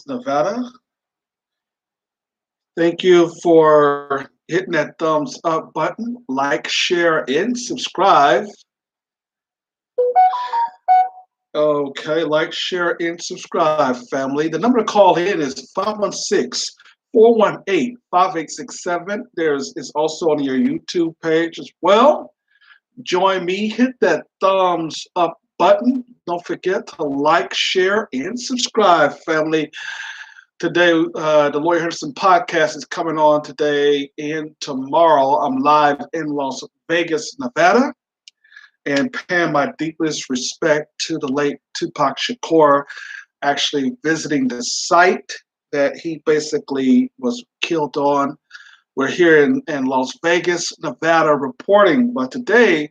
Nevada. Thank you for hitting that thumbs up button, like, share, and subscribe. Okay, like, share, and subscribe, family. The number to call in is 516-418-5867. It's also on your YouTube page as well. Join me, hit that thumbs up button. Don't forget to like, share, and subscribe, family. Today, the Lawyer Henderson podcast is coming on today and tomorrow. I'm live in Las Vegas, Nevada, and paying my deepest respect to the late Tupac Shakur, actually visiting the site that he basically was killed on. We're here in Las Vegas, Nevada, reporting, but today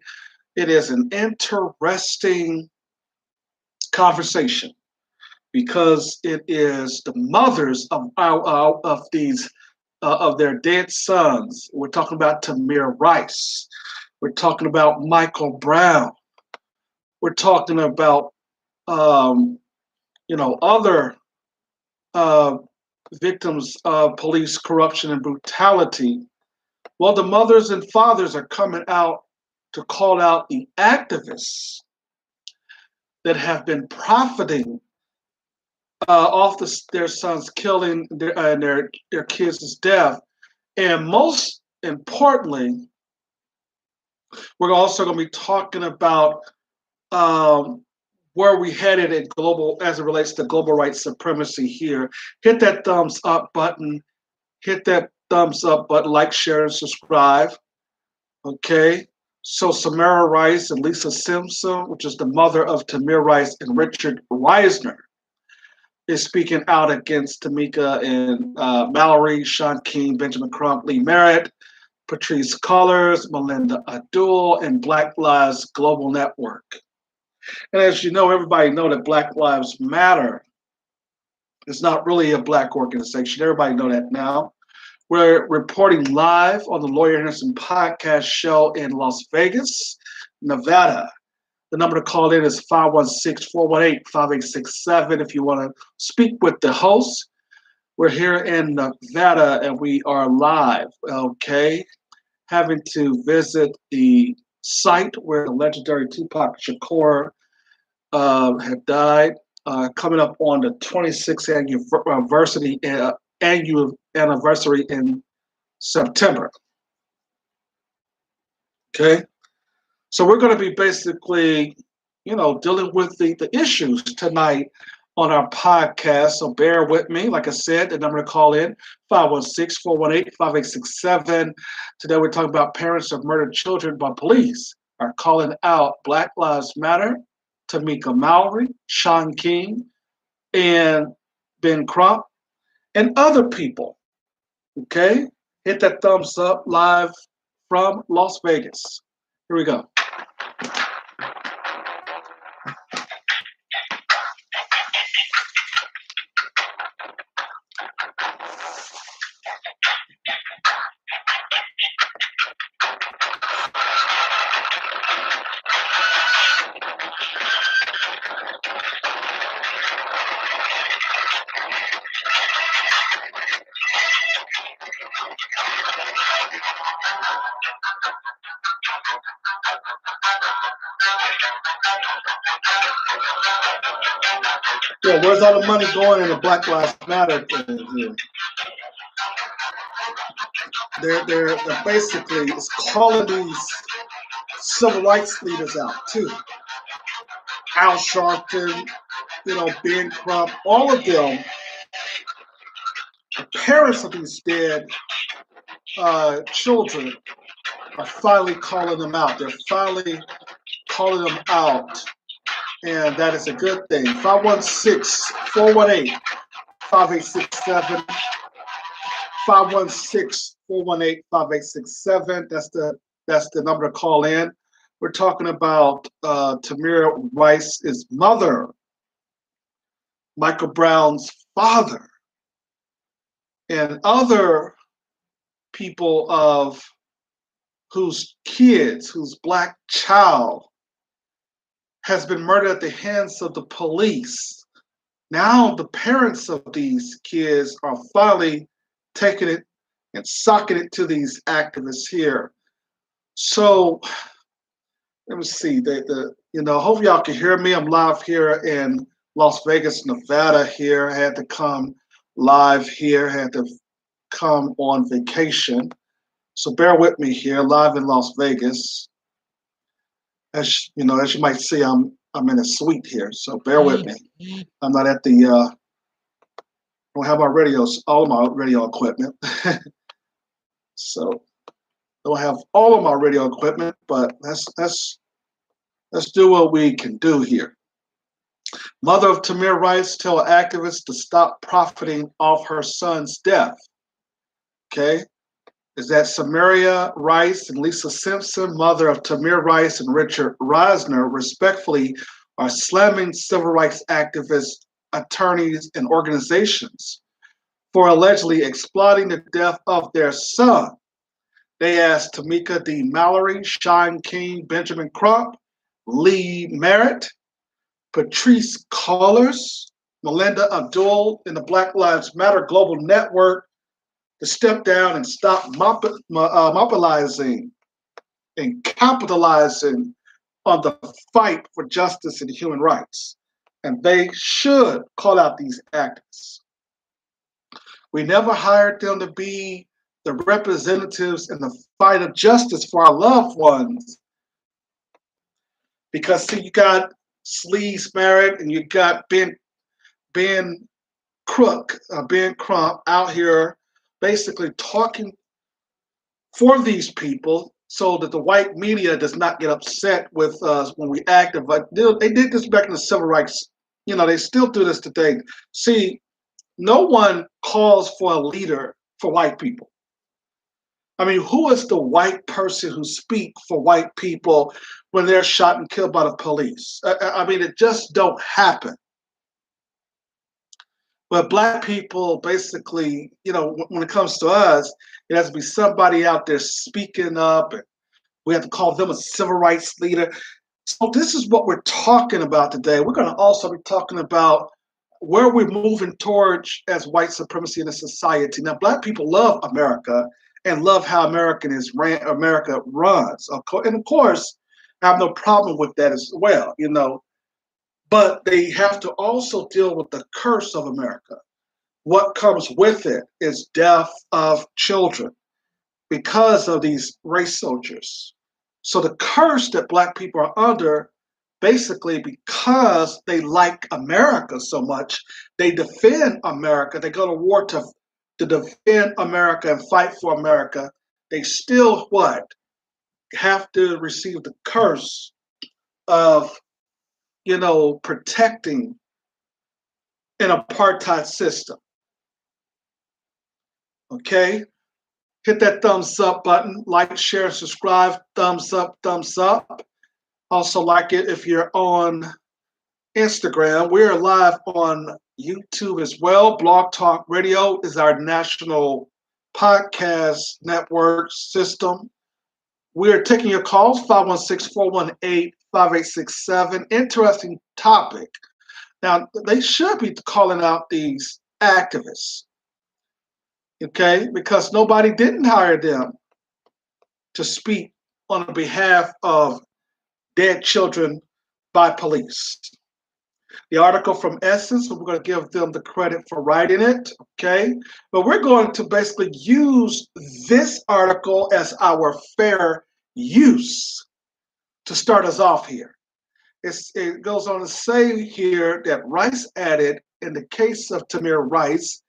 it is an interesting conversation because it is the mothers of their dead sons. We're talking about Tamir Rice. We're talking about Michael Brown. We're talking about other victims of police corruption and brutality. Well, the mothers and fathers are coming out to call out the activists that have been profiting off their sons killing their kids' death. And most importantly, we're also going to be talking about where we headed in global as it relates to global white supremacy here. Hit that thumbs up button. Hit that thumbs up button, like, share, and subscribe. Okay. So Samara Rice and Lisa Simpson, which is the mother of Tamir Rice and Richard Wisner, is speaking out against Tameka and Mallory, Shaun King, Benjamin Crump, Lee Merritt, Patrisse Cullors, Melinda Abdul, and Black Lives Global Network. And as you know, everybody know that Black Lives Matter is not really a Black organization. Everybody know that now. We're reporting live on the Lawyer Henderson podcast show in Las Vegas, Nevada. The number to call in is 516-418-5867 if you want to speak with the host. We're here in Nevada and we are live, okay? Having to visit the site where the legendary Tupac Shakur had died, coming up on the 26th anniversary in September. Okay? So we're going to be basically, dealing with the issues tonight on our podcast. So bear with me. Like I said, the number to call in, 516-418-5867. Today we're talking about parents of murdered children by police are calling out Black Lives Matter, Tameka Mallory, Shaun King, and Ben Crump, and other people. Okay? Hit that thumbs up live from Las Vegas. Here we go. Yeah, where's all the money going in the Black Lives Matter thing here? They're basically calling these civil rights leaders out too. Al Sharpton, Ben Crump, all of them, the parents of these dead children are finally calling them out. They're finally calling them out, and that is a good thing. 516-418-5867. 516-418-5867. That's the number to call in. We're talking about Tamir Rice's mother, Michael Brown's father, and other people whose Black child has been murdered at the hands of the police. Now the parents of these kids are finally taking it and sucking it to these activists here. So let me see. Hope y'all can hear me. I'm live here in Las Vegas, Nevada. Here, I had to come live here. Had to come on vacation. So bear with me here, live in Las Vegas. As you might see, I'm in a suite here. So bear with me. I'm not at the. Don't have my radios, all of my radio equipment. So don't have all of my radio equipment, but let's do what we can do here. Mother of Tamir Rice tell activists to stop profiting off her son's death. Okay, is that Samaria Rice and Lisa Simpson, mother of Tamir Rice and Richard Reisner, respectfully are slamming civil rights activists, attorneys, and organizations for allegedly exploiting the death of their son. They asked Tameka Mallory, Shaun King, Benjamin Crump, Lee Merritt, Patrice Collars, Melinda Abdul in the Black Lives Matter Global Network to step down and stop mobilizing and capitalizing on the fight for justice and human rights. And they should call out these activists. We never hired them to be the representatives in the fight of justice for our loved ones. Because see, you got Sleaze Merritt and you got Ben Crump out here basically talking for these people so that the white media does not get upset with us when we act. But they did this back in the civil rights. They still do this today. See, no one calls for a leader for white people. I mean, who is the white person who speaks for white people when they're shot and killed by the police? I mean, it just don't happen. But black people, basically, when it comes to us, it has to be somebody out there speaking up, and we have to call them a civil rights leader. So this is what we're talking about today. We're going to also be talking about where we're moving towards as white supremacy in a society. Now, black people love America and love how America runs. And of course, I have no problem with that as well, but they have to also deal with the curse of America. What comes with it is death of children because of these race soldiers. So the curse that black people are under, basically because they like America so much, they defend America. They go to war to defend America and fight for America. They still have to receive the curse of protecting an apartheid system. Okay, hit that thumbs up button, like, share, subscribe, thumbs up, thumbs up. Also like it if you're on Instagram. We're live on YouTube as well. Blog Talk Radio is our national podcast network system. We're taking your calls, 516-418-5867. Interesting topic. Now, they should be calling out these activists, okay, because nobody didn't hire them to speak on behalf of dead children by police. The article from Essence, we're going to give them the credit for writing it, okay? But we're going to basically use this article as our fair use to start us off here. It goes on to say here that Rice added, in the case of Tamir Rice,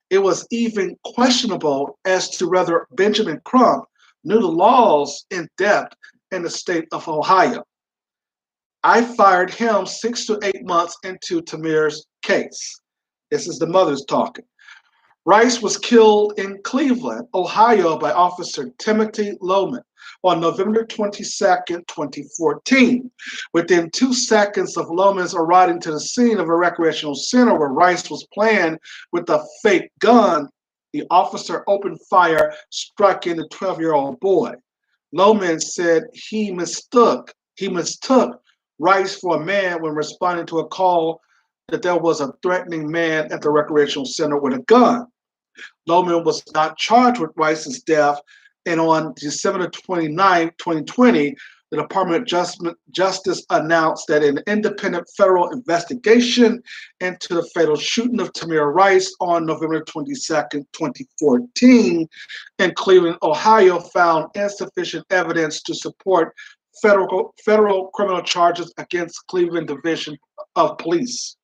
it was even questionable as to whether Benjamin Crump knew the laws in depth in the state of Ohio. I fired him 6 to 8 months into Tamir's case. This is the mother's talking. Rice was killed in Cleveland, Ohio by Officer Timothy Loman on November 22nd, 2014. Within 2 seconds of Loman's arriving to the scene of a recreational center where Rice was playing with a fake gun, the officer opened fire, striking the 12-year-old boy. Loman said he mistook Rice for a man when responding to a call that there was a threatening man at the recreational center with a gun. Loman was not charged with Rice's death, and on December 29, 2020, the Department of Justice announced that an independent federal investigation into the fatal shooting of Tamir Rice on November 22nd, 2014, in Cleveland, Ohio, found insufficient evidence to support federal criminal charges against Cleveland Division of Police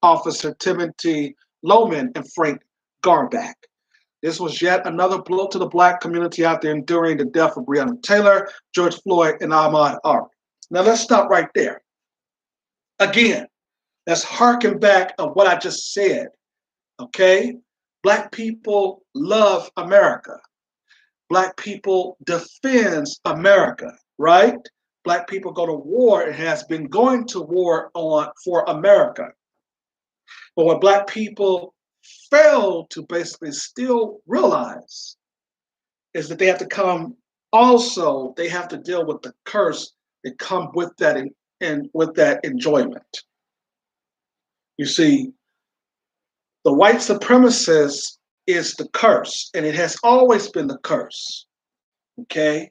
Officer Timothy Loman and Frank Garback. This was yet another blow to the Black community out there enduring the death of Breonna Taylor, George Floyd, and Ahmaud Arbery. Now let's stop right there. Again, let's harken back on what I just said, okay? Black people love America. Black people defends America, right? Black people go to war and has been going to war for America. But what Black people fail to basically still realize is that they have to they have to deal with the curse that come with that and with that enjoyment. You see, the white supremacist is the curse, and it has always been the curse. Okay?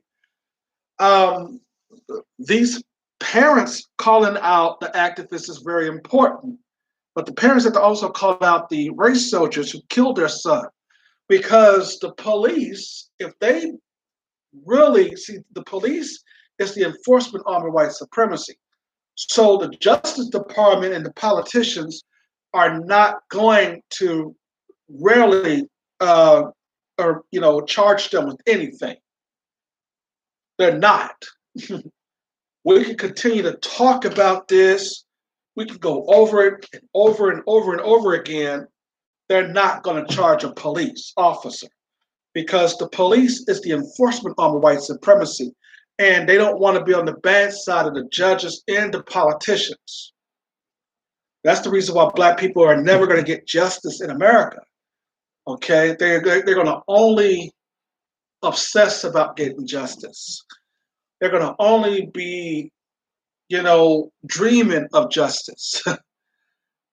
These parents calling out the activists is very important. But the parents have to also call out the race soldiers who killed their son, because the police, if they really see, the police is the enforcement arm of white supremacy. So the Justice Department and the politicians are not going to rarely charge them with anything. They're not. We can continue to talk about this. We could go over it and over and over and over again. They're not going to charge a police officer because the police is the enforcement arm of white supremacy, and they don't want to be on the bad side of the judges and the politicians. That's the reason why Black people are never going to get justice in America. Okay, they're going to only obsess about getting justice. They're going to only be dreaming of justice,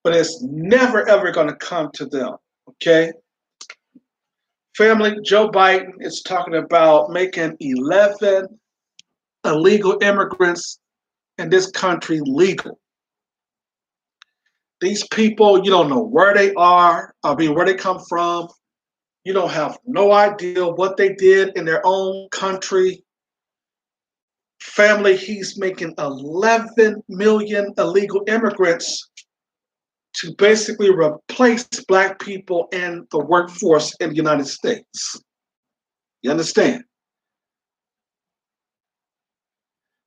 but it's never, ever going to come to them, okay? Family, Joe Biden is talking about making 11 illegal immigrants in this country legal. These people, you don't know where they are, where they come from. You don't have no idea what they did in their own country. Family, he's making 11 million illegal immigrants to basically replace Black people in the workforce in the United States. You understand?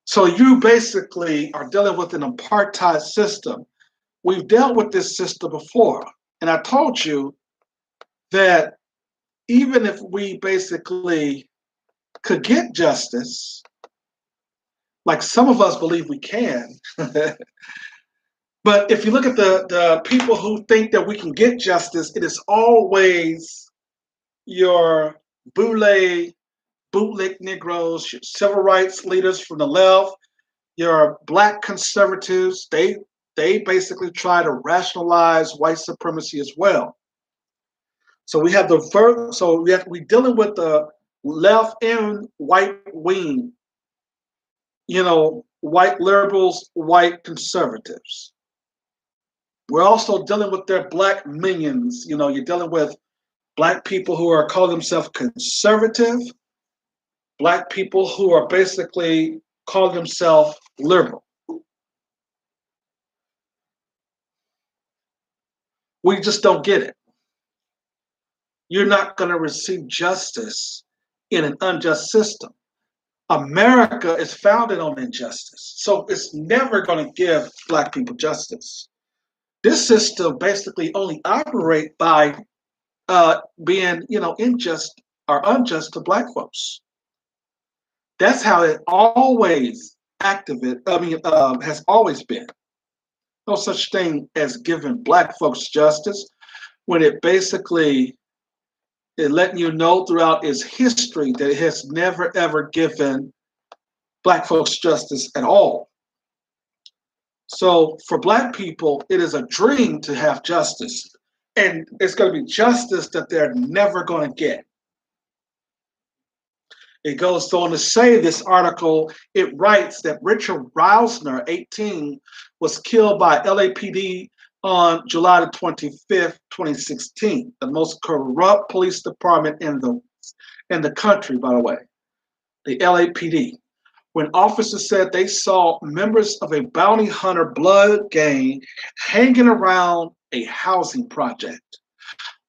So you basically are dealing with an apartheid system. We've dealt with this system before, and I told you that even if we basically could get justice, like some of us believe we can. But if you look at the people who think that we can get justice, it is always your bootleg Negroes, your civil rights leaders from the left, your Black conservatives. They basically try to rationalize white supremacy as well. So we have we're dealing with the left and white wing. White liberals, white conservatives. We're also dealing with their Black minions. You're dealing with Black people who are calling themselves conservative, Black people who are basically calling themselves liberal. We just don't get it. You're not going to receive justice in an unjust system. America is founded on injustice, so it's never going to give Black people justice. This system basically only operates by being, unjust to Black folks. That's how it always has always been. No such thing as giving Black folks justice, when it basically is letting you know throughout its history that it has never ever given Black folks justice at all. So for Black people, it is a dream to have justice. And it's going to be justice that they're never going to get. It goes on to say, this article, it writes that Richard Reisner, 18, was killed by LAPD on July the 25th, 2016, the most corrupt police department in the country, by the way, the LAPD. When officers said they saw members of a bounty hunter blood gang hanging around a housing project.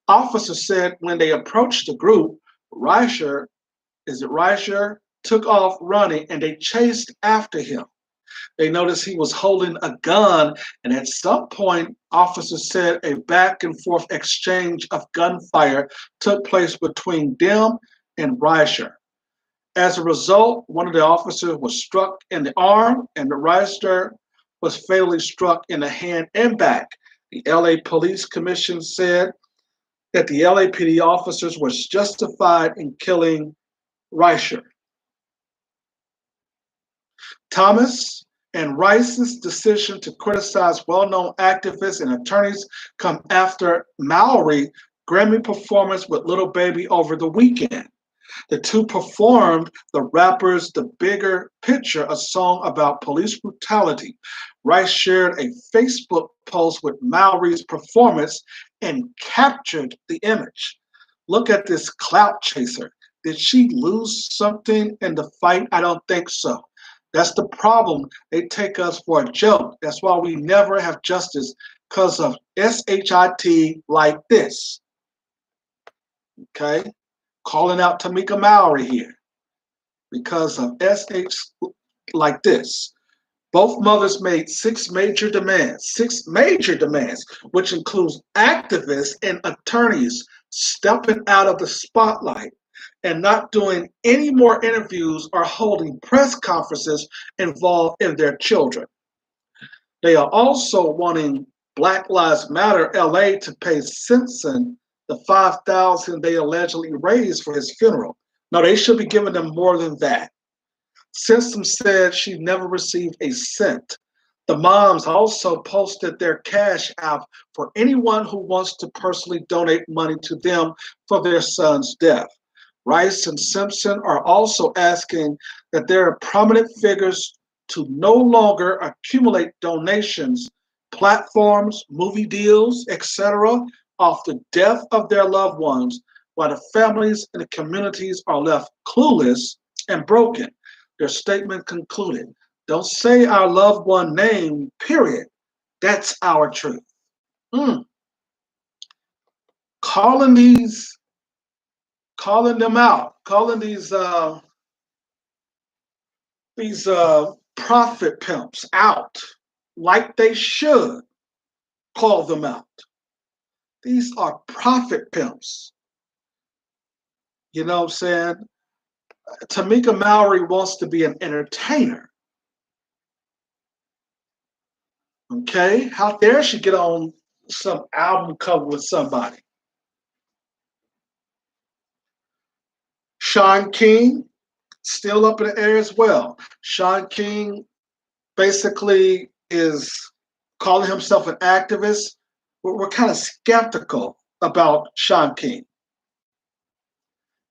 Officers said when they approached the group, Reicher took off running and they chased after him. They noticed he was holding a gun, and at some point, officers said a back and forth exchange of gunfire took place between them and Reicher. As a result, one of the officers was struck in the arm, and the Reicher was fatally struck in the hand and back. The LA Police Commission said that the LAPD officers were justified in killing Reicher. Thomas and Rice's decision to criticize well-known activists and attorneys come after Mallory Grammy performance with Little Baby over the weekend. The two performed the rapper's The Bigger Picture, a song about police brutality. Rice shared a Facebook post with Mallory's performance and captured the image. Look at this clout chaser. Did she lose something in the fight? I don't think so. That's the problem. They take us for a joke. That's why we never have justice, because of SHIT like this. Okay? Calling out Tameka Mallory here because of SH like this. Both mothers made six major demands, which includes activists and attorneys stepping out of the spotlight and not doing any more interviews or holding press conferences involved in their children. They are also wanting Black Lives Matter LA to pay Simpson the $5,000 they allegedly raised for his funeral. No, they should be giving them more than that. Simpson said she never received a cent. The moms also posted their Cash App for anyone who wants to personally donate money to them for their son's death. Rice and Simpson are also asking that their prominent figures to no longer accumulate donations, platforms, movie deals, etc., off the death of their loved ones, while the families and the communities are left clueless and broken. Their statement concluded, "Don't say our loved one name, period. That's our truth." Calling them out, calling these prophet pimps out like they should call them out. These are prophet pimps. You know what I'm saying? Tameka Mallory wants to be an entertainer. Okay? How dare she get on some album cover with somebody? Shaun King, still up in the air as well. Shaun King basically is calling himself an activist. We're kind of skeptical about Shaun King.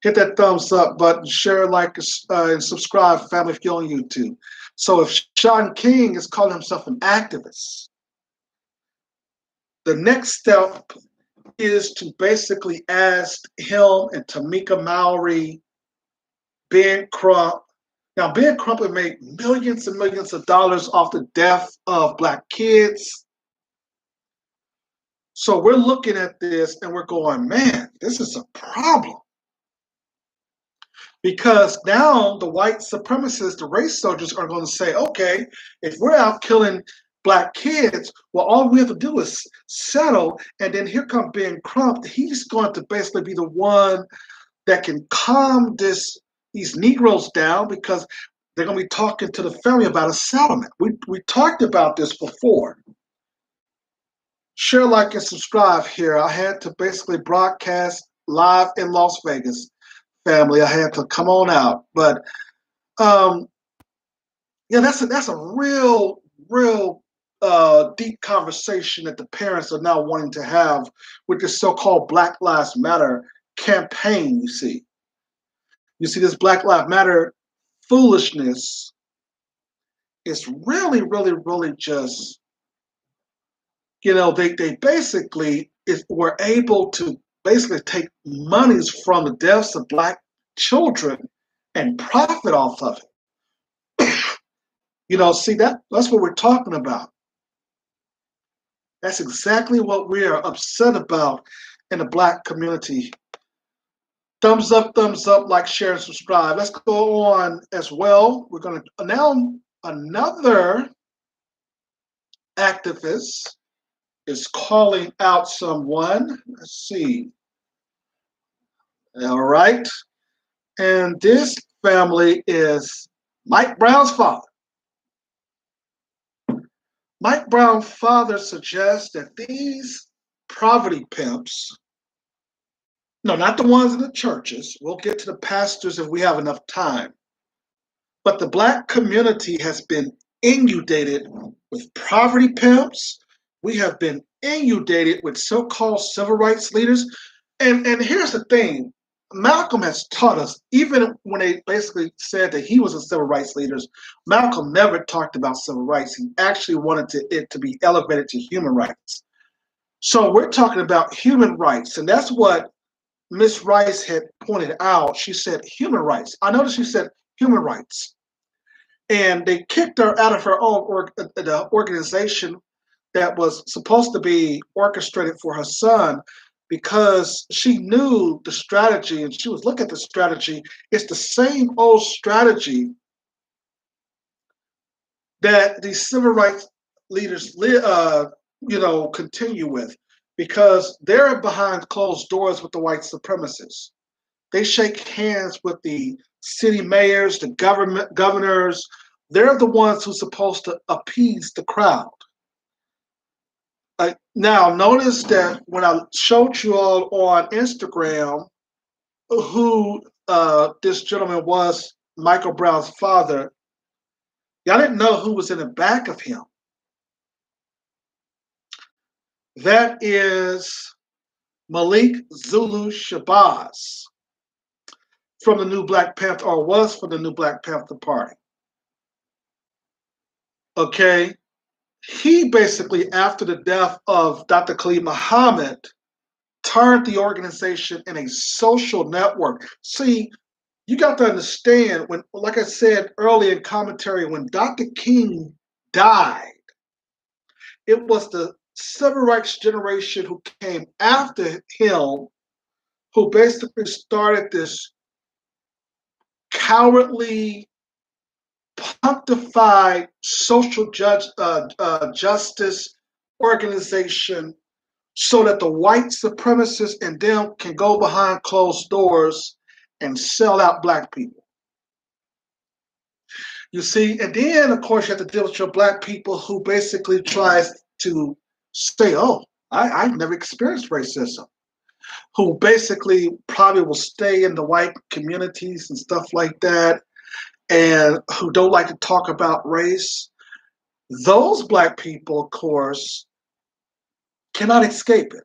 Hit that thumbs up button, share, like, and subscribe, family, if you're on YouTube. So if Shaun King is calling himself an activist, the next step is to basically ask him and Tameka Mallory, Ben Crump. Now, Ben Crump had made millions and millions of dollars off the death of Black kids. So we're looking at this and we're going, man, this is a problem. Because now the white supremacists, the race soldiers, are going to say, okay, if we're out killing Black kids, well, all we have to do is settle. And then here comes Ben Crump. He's going to basically be the one that can calm these Negroes down, because they're going to be talking to the family about a settlement. We talked about this before. Share, like, and subscribe here. I had to basically broadcast live in Las Vegas. Family, I had to come on out, but yeah, that's a real deep conversation that the parents are now wanting to have with this so-called Black Lives Matter campaign. You see this Black Lives Matter foolishness is really just, they basically were able to basically take monies from the deaths of Black children and profit off of it. See, that's what we're talking about. That's exactly what we are upset about in the Black community. Thumbs up, like, share, and subscribe. Let's go on as well. We're going to now another activist is calling out someone. Let's see. All right. And this family is Mike Brown's father. Mike Brown's father suggests that these poverty pimps, no, not the ones in the churches, we'll get to the pastors if we have enough time, but the Black community has been inundated with poverty pimps. We have been inundated with so-called civil rights leaders. And here's the thing. Malcolm has taught us, even when they basically said that he was a civil rights leader, Malcolm never talked about civil rights. He actually wanted it to be elevated to human rights. So we're talking about human rights, and that's what Miss Rice had pointed out. She said human rights. I noticed she said human rights. And they kicked her out of her own the organization that was supposed to be orchestrated for her son, because she knew the strategy and she was looking at the strategy. It's the same old strategy that these civil rights leaders continue with, because they're behind closed doors with the white supremacists. They shake hands with the city mayors, the governors. They're the ones who're supposed to appease the crowd. Now, notice that when I showed you all on Instagram who this gentleman was, Michael Brown's father, y'all didn't know who was in the back of him. That is Malik Zulu Shabazz from the New Black Panther, or was from the New Black Panther Party. Okay? He basically, after the death of Dr. Khalid Muhammad, turned the organization in a social network. See, you got to understand, when, like I said earlier in commentary, when Dr. King died, it was the civil rights generation who came after him who basically started this cowardly, punctified social justice organization, so that the white supremacists and them can go behind closed doors and sell out Black people. You see, and then of course you have to deal with your Black people who basically tries to say, oh, I've never experienced racism, who basically probably will stay in the white communities and stuff like that, and who don't like to talk about race. Those Black people, of course, cannot escape it.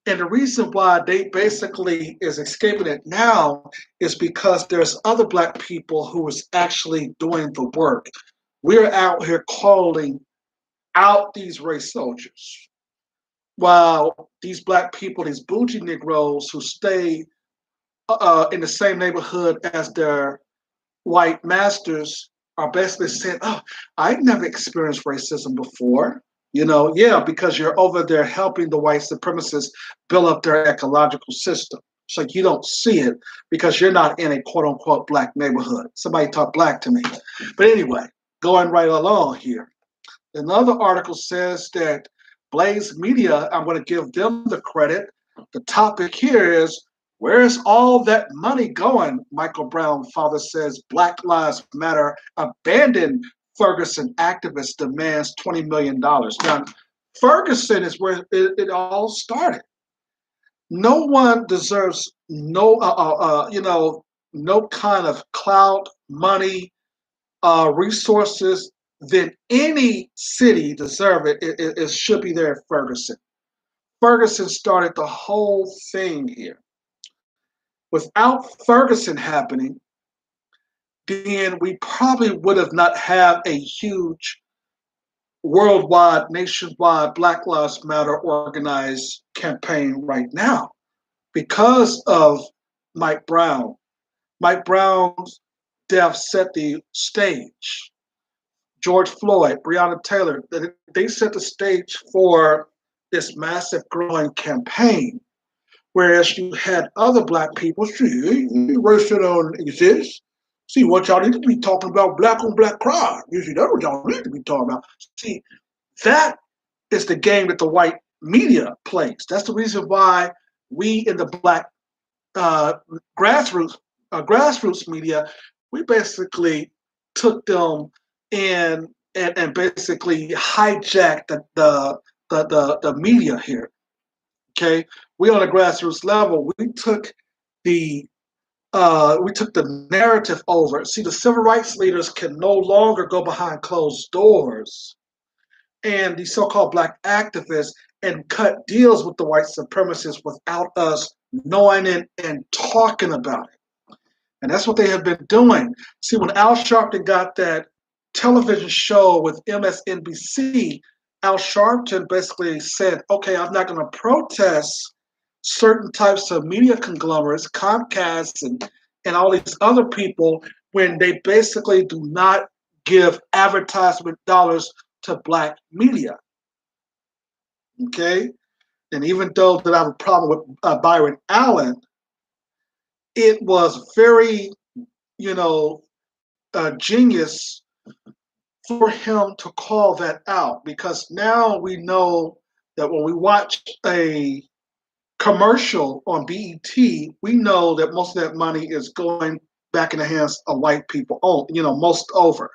And the reason why they basically is escaping it now is because there's other Black people who is actually doing the work. We're out here calling out these race soldiers, while these Black people, these bougie Negroes who stay in the same neighborhood as their white masters, are basically saying, oh, I've never experienced racism before. Because you're over there helping the white supremacists build up their ecological system. It's like you don't see it because you're not in a quote unquote Black neighborhood. Somebody talk Black to me. But anyway, going right along here. Another article says that Blaze Media, I'm going to give them the credit. The topic here is, where is all that money going? Michael Brown father says Black Lives Matter abandoned Ferguson activist demands $20 million. Now, Ferguson is where it all started. No one deserves no kind of clout, money, resources then any city deserve it. It should be there at Ferguson. Ferguson started the whole thing here. Without Ferguson happening, then we probably would have not had a huge worldwide, nationwide Black Lives Matter organized campaign right now because of Mike Brown. Mike Brown's death set the stage. George Floyd, Breonna Taylor, they set the stage for this massive growing campaign. Whereas you had other Black people, see, race don't exist. See, what y'all need to be talking about, black on black crime. You see, that's what y'all need to be talking about. See, that is the game that the white media plays. That's the reason why we in the Black uh, grassroots media, we basically took them and basically hijacked the media here. Okay, we on a grassroots level, we took the narrative over. See, the civil rights leaders can no longer go behind closed doors and the so-called Black activists and cut deals with the white supremacists without us knowing it and talking about it. And that's what they have been doing. See, when Al Sharpton got that television show with MSNBC, Al Sharpton basically said, okay, I'm not going to protest certain types of media conglomerates, Comcast and all these other people, when they basically do not give advertisement dollars to Black media. Okay? And even though that I have a problem with Byron Allen, it was very, genius for him to call that out, because now we know that when we watch a commercial on BET, we know that most of that money is going back in the hands of white people, most over.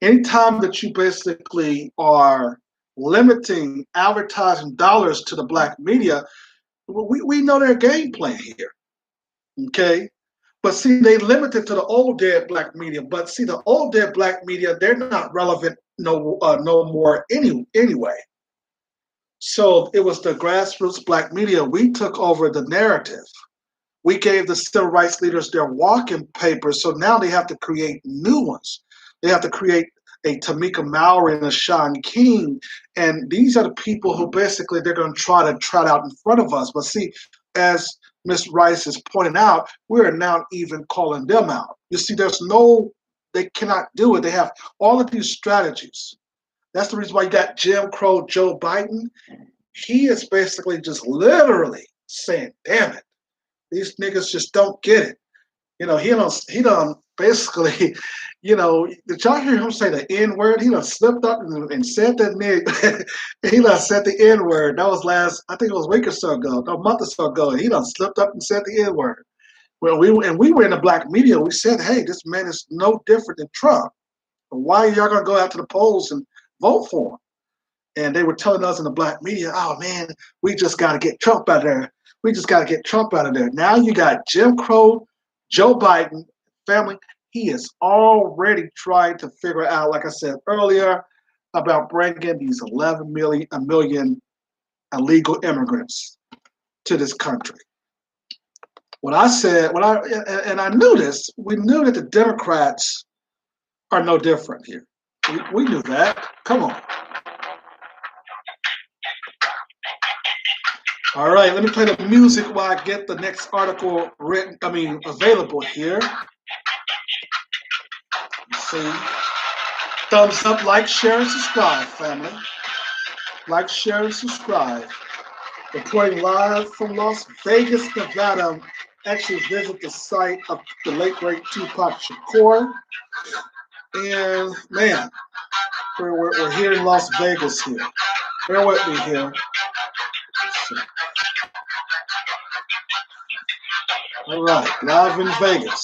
Anytime that you basically are limiting advertising dollars to the Black media, we know their game plan here. Okay? But see, they limit it to the old dead Black media. But see, the old dead Black media, they're not relevant no more anyway. So it was the grassroots Black media. We took over the narrative. We gave the civil rights leaders their walking papers, so now they have to create new ones. They have to create a Tameka Malory and a Shaun King, and these are the people who basically they're going to try to trot out in front of us. But see, as Ms. Rice is pointing out, we are now even calling them out. You see, they cannot do it. They have all of these strategies. That's the reason why you got Jim Crow Joe Biden. He is basically just literally saying, damn it, these niggas just don't get it. He done basically, did y'all hear him say the N word? He done slipped up and said that nigga. He done said the N word. That was I think it was a week or so ago, a month or so ago. He done slipped up and said the N word. Well, we were in the Black media. We said, hey, this man is no different than Trump. Why are y'all gonna go out to the polls and vote for him? And they were telling us in the Black media, oh man, we just got to get Trump out of there. We just got to get Trump out of there. Now you got Jim Crow, Joe Biden, family. He is already trying to figure out, like I said earlier, about bringing these 11 million illegal immigrants to this country. What I said, and I knew this, we knew that the Democrats are no different here. We knew that. Come on. All right, let me play the music while I get the next article available here. Let's see. Thumbs up, like, share, and subscribe, family. Like, share, and subscribe. Reporting live from Las Vegas, Nevada. Actually visit the site of the late great Tupac Shakur. And man, we're here in Las Vegas here. Bear with me here. All right, live in Vegas.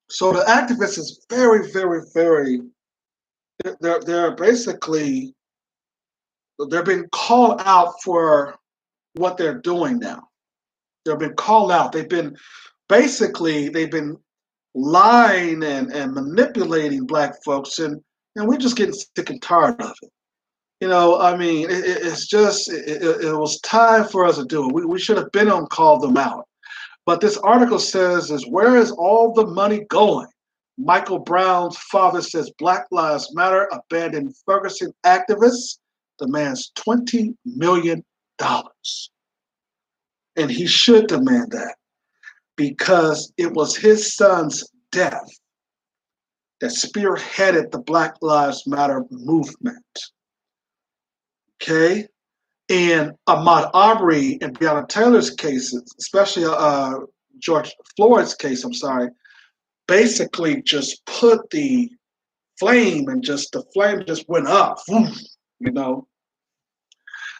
So the activists is very, very, very. They're basically they're being called out for what they're doing now. They've been called out. They've been lying and manipulating black folks, and we're just getting sick and tired of it. I mean, it's just it was time for us to do it. We should have been on call them out. But this article says is where is all the money going? Michael Brown's father says Black Lives Matter abandoned Ferguson activists demands $20 million. And he should demand that because it was his son's death that spearheaded the Black Lives Matter movement. Okay? And Ahmaud Arbery and Breonna Taylor's cases, especially George Floyd's case, I'm sorry, basically just put the flame and just the flame just went up, you know.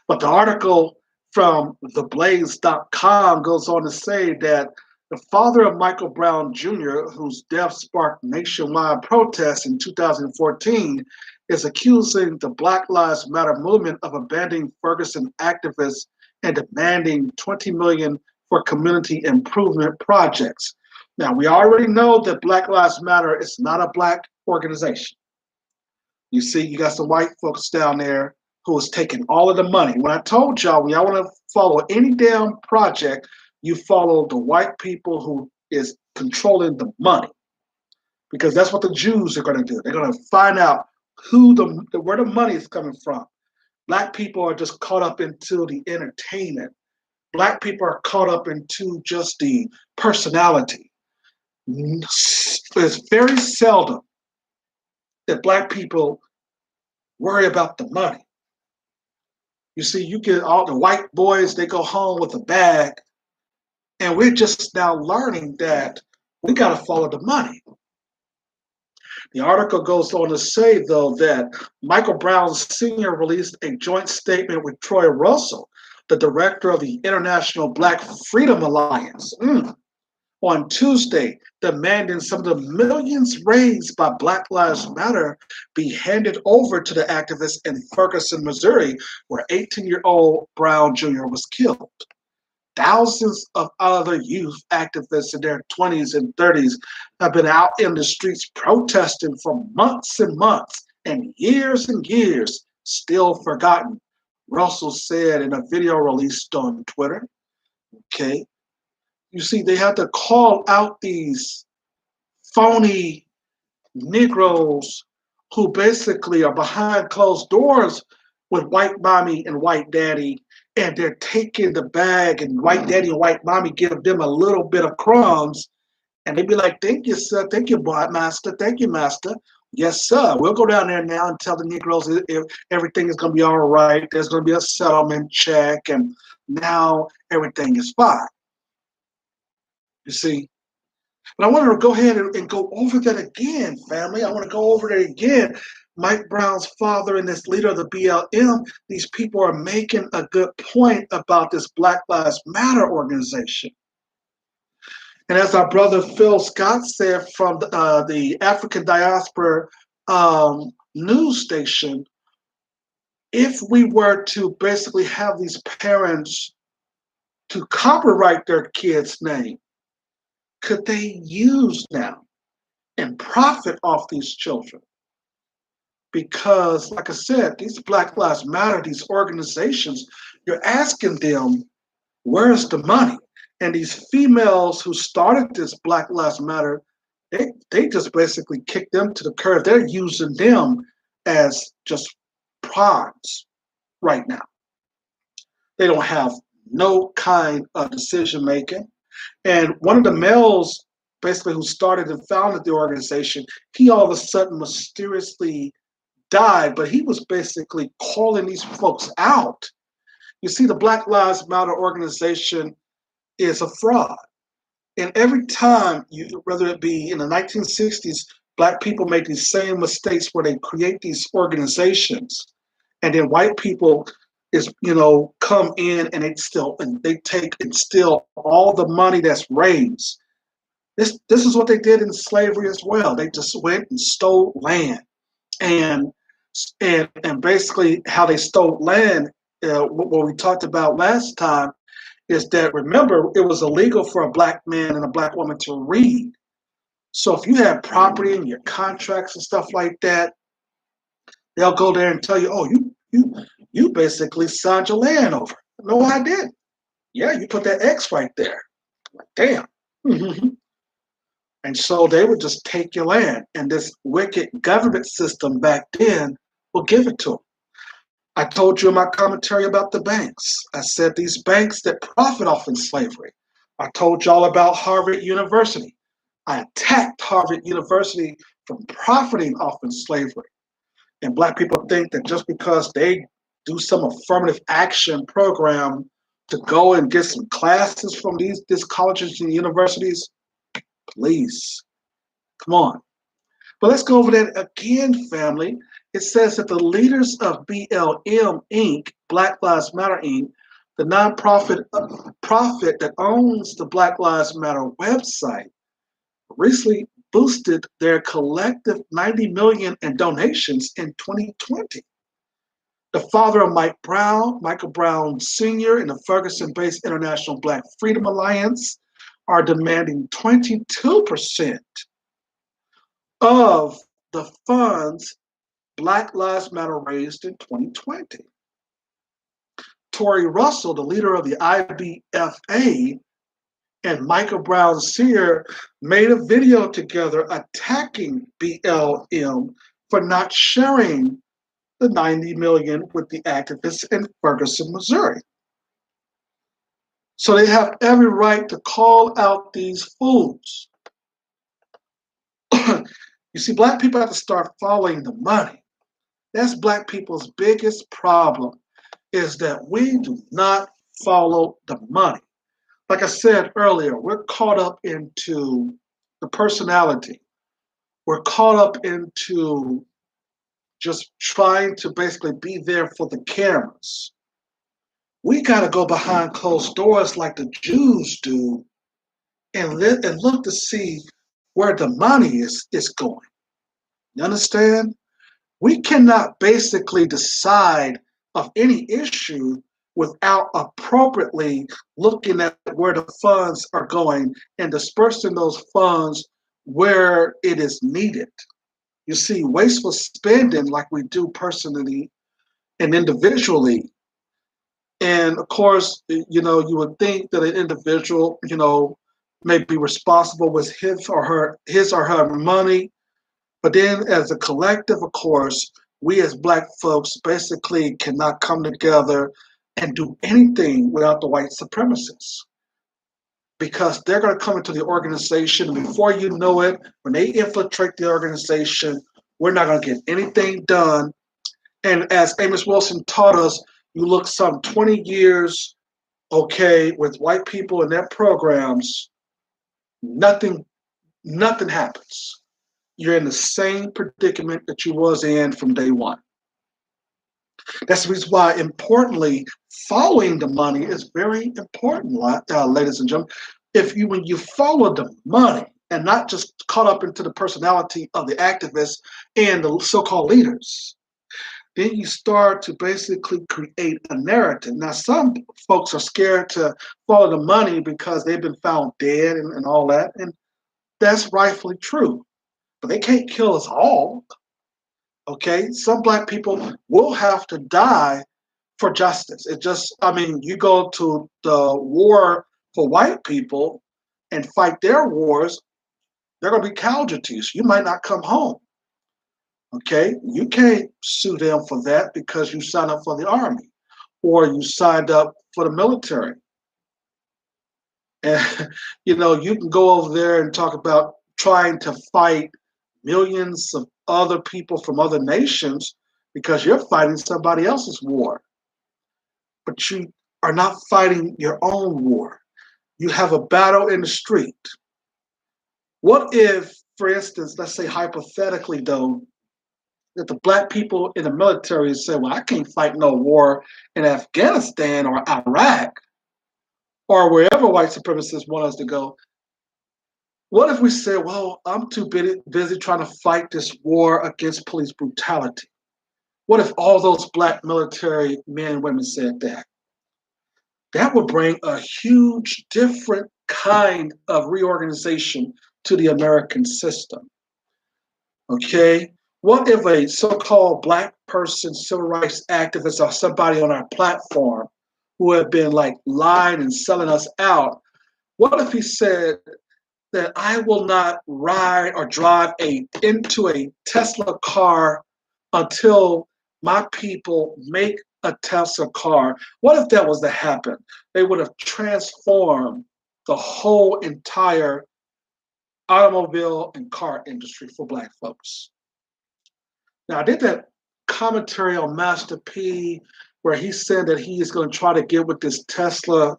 But the article from theblaze.com goes on to say that the father of Michael Brown Jr., whose death sparked nationwide protests in 2014, is accusing the Black Lives Matter movement of abandoning Ferguson activists and demanding $20 million for community improvement projects. Now, we already know that Black Lives Matter is not a black organization. You see, you got some white folks down there who is taking all of the money. When I told y'all, when y'all want to follow any damn project, you follow the white people who is controlling the money, because that's what the Jews are going to do. They're going to find out where the money is coming from. Black people are just caught up into the entertainment. Black people are caught up into just the personality. It's very seldom that black people worry about the money. You see, you get all the white boys, they go home with a bag, and we're just now learning that we got to follow the money. The article goes on to say, though, that Michael Brown Sr. released a joint statement with Troy Russell, the director of the International Black Freedom Alliance, on Tuesday, demanding some of the millions raised by Black Lives Matter be handed over to the activists in Ferguson, Missouri, where 18-year-old Brown Jr. was killed. Thousands of other youth activists in their 20s and 30s have been out in the streets protesting for months and months and years, still forgotten, Russell said in a video released on Twitter. Okay. You see, they had to call out these phony Negroes who basically are behind closed doors with white mommy and white daddy, and they're taking the bag, and white daddy and white mommy give them a little bit of crumbs, and they be like, thank you, sir. Thank you, master. Thank you, master. Yes, sir. We'll go down there now and tell the Negroes if everything is going to be all right. There's going to be a settlement check, and now everything is fine. You see? But I want to go ahead and go over that again, family. I want to go over that again. Mike Brown's father and this leader of the BLM, these people are making a good point about this Black Lives Matter organization. And as our brother Phil Scott said from the African Diaspora news station, if we were to basically have these parents to copyright their kids' name, could they use now and profit off these children? Because, like I said, these Black Lives Matter, these organizations, you're asking them, where's the money? And these females who started this Black Lives Matter, they just basically kicked them to the curb. They're using them as just pawns right now. They don't have no kind of decision making. And one of the males, basically, who started and founded the organization, he all of a sudden mysteriously died, but he was basically calling these folks out. You see, the Black Lives Matter organization is a fraud. And every time, whether it be in the 1960s, black people make these same mistakes where they create these organizations, and then white people come in and they take and steal all the money that's raised. This is what they did in slavery as well. They just went and stole land, and basically how they stole land. What we talked about last time is that, remember, it was illegal for a black man and a black woman to read. So if you have property in your contracts and stuff like that, they'll go there and tell you, oh, you basically signed your land over. No, I didn't. Yeah, you put that X right there. Damn. And so they would just take your land, and this wicked government system back then will give it to them. I told you in my commentary about the banks. I said these banks that profit off in slavery. I told y'all about Harvard University. I attacked Harvard University from profiting off in slavery. And black people think that just because they do some affirmative action program to go and get some classes from these colleges and universities, please, come on. But let's go over that again, family. It says that the leaders of BLM Inc., Black Lives Matter Inc., the nonprofit profit that owns the Black Lives Matter website, recently boosted their collective $90 million in donations in 2020. The father of Michael Brown Sr., and the Ferguson-based International Black Freedom Alliance are demanding 22% of the funds Black Lives Matter raised in 2020. Tory Russell, the leader of the IBFA, and Michael Brown Sr. made a video together attacking BLM for not sharing the $90 million with the activists in Ferguson, Missouri. So they have every right to call out these fools. You see, black people have to start following the money. That's black people's biggest problem, is that we do not follow the money. Like I said earlier, we're caught up into the personality. We're caught up into just trying to basically be there for the cameras. We got to go behind closed doors like the Jews do and look to see where the money is going. You understand? We cannot basically decide of any issue without appropriately looking at where the funds are going and dispersing those funds where it is needed. You see, wasteful spending like we do personally and individually. And of course, you would think that an individual, may be responsible with his or her money. But then as a collective, of course, we as black folks basically cannot come together and do anything without the white supremacists. Because they're going to come into the organization, and before you know it, when they infiltrate the organization, we're not going to get anything done. And as Amos Wilson taught us, you look some 20 years, with white people and their programs, nothing happens. You're in the same predicament that you was in from day one. That's the reason why, importantly, following the money is very important, ladies and gentlemen. When you follow the money and not just caught up into the personality of the activists and the so-called leaders, then you start to basically create a narrative. Now, some folks are scared to follow the money because they've been found dead and all that, and that's rightfully true. But they can't kill us all. Okay, some black people will have to die for justice. You go to the war for white people and fight their wars, they're going to be casualties. You might not come home. Okay, you can't sue them for that because you signed up for the army or you signed up for the military. And, you can go over there and talk about trying to fight millions of other people from other nations because you're fighting somebody else's war. But you are not fighting your own war. You have a battle in the street. What if, for instance, let's say hypothetically though, that the black people in the military say, well, I can't fight no war in Afghanistan or Iraq or wherever white supremacists want us to go. What if we say, well, I'm too busy trying to fight this war against police brutality? What if all those black military men and women said that? That would bring a huge different kind of reorganization to the American system. Okay? What if a so-called black person, civil rights activist, or somebody on our platform who have been like lying and selling us out, what if he said that I will not ride or drive into a Tesla car until my people make a Tesla car? What if that was to happen? They would have transformed the whole entire automobile and car industry for black folks. Now, I did that commentary on Master P where he said that he is going to try to get with this Tesla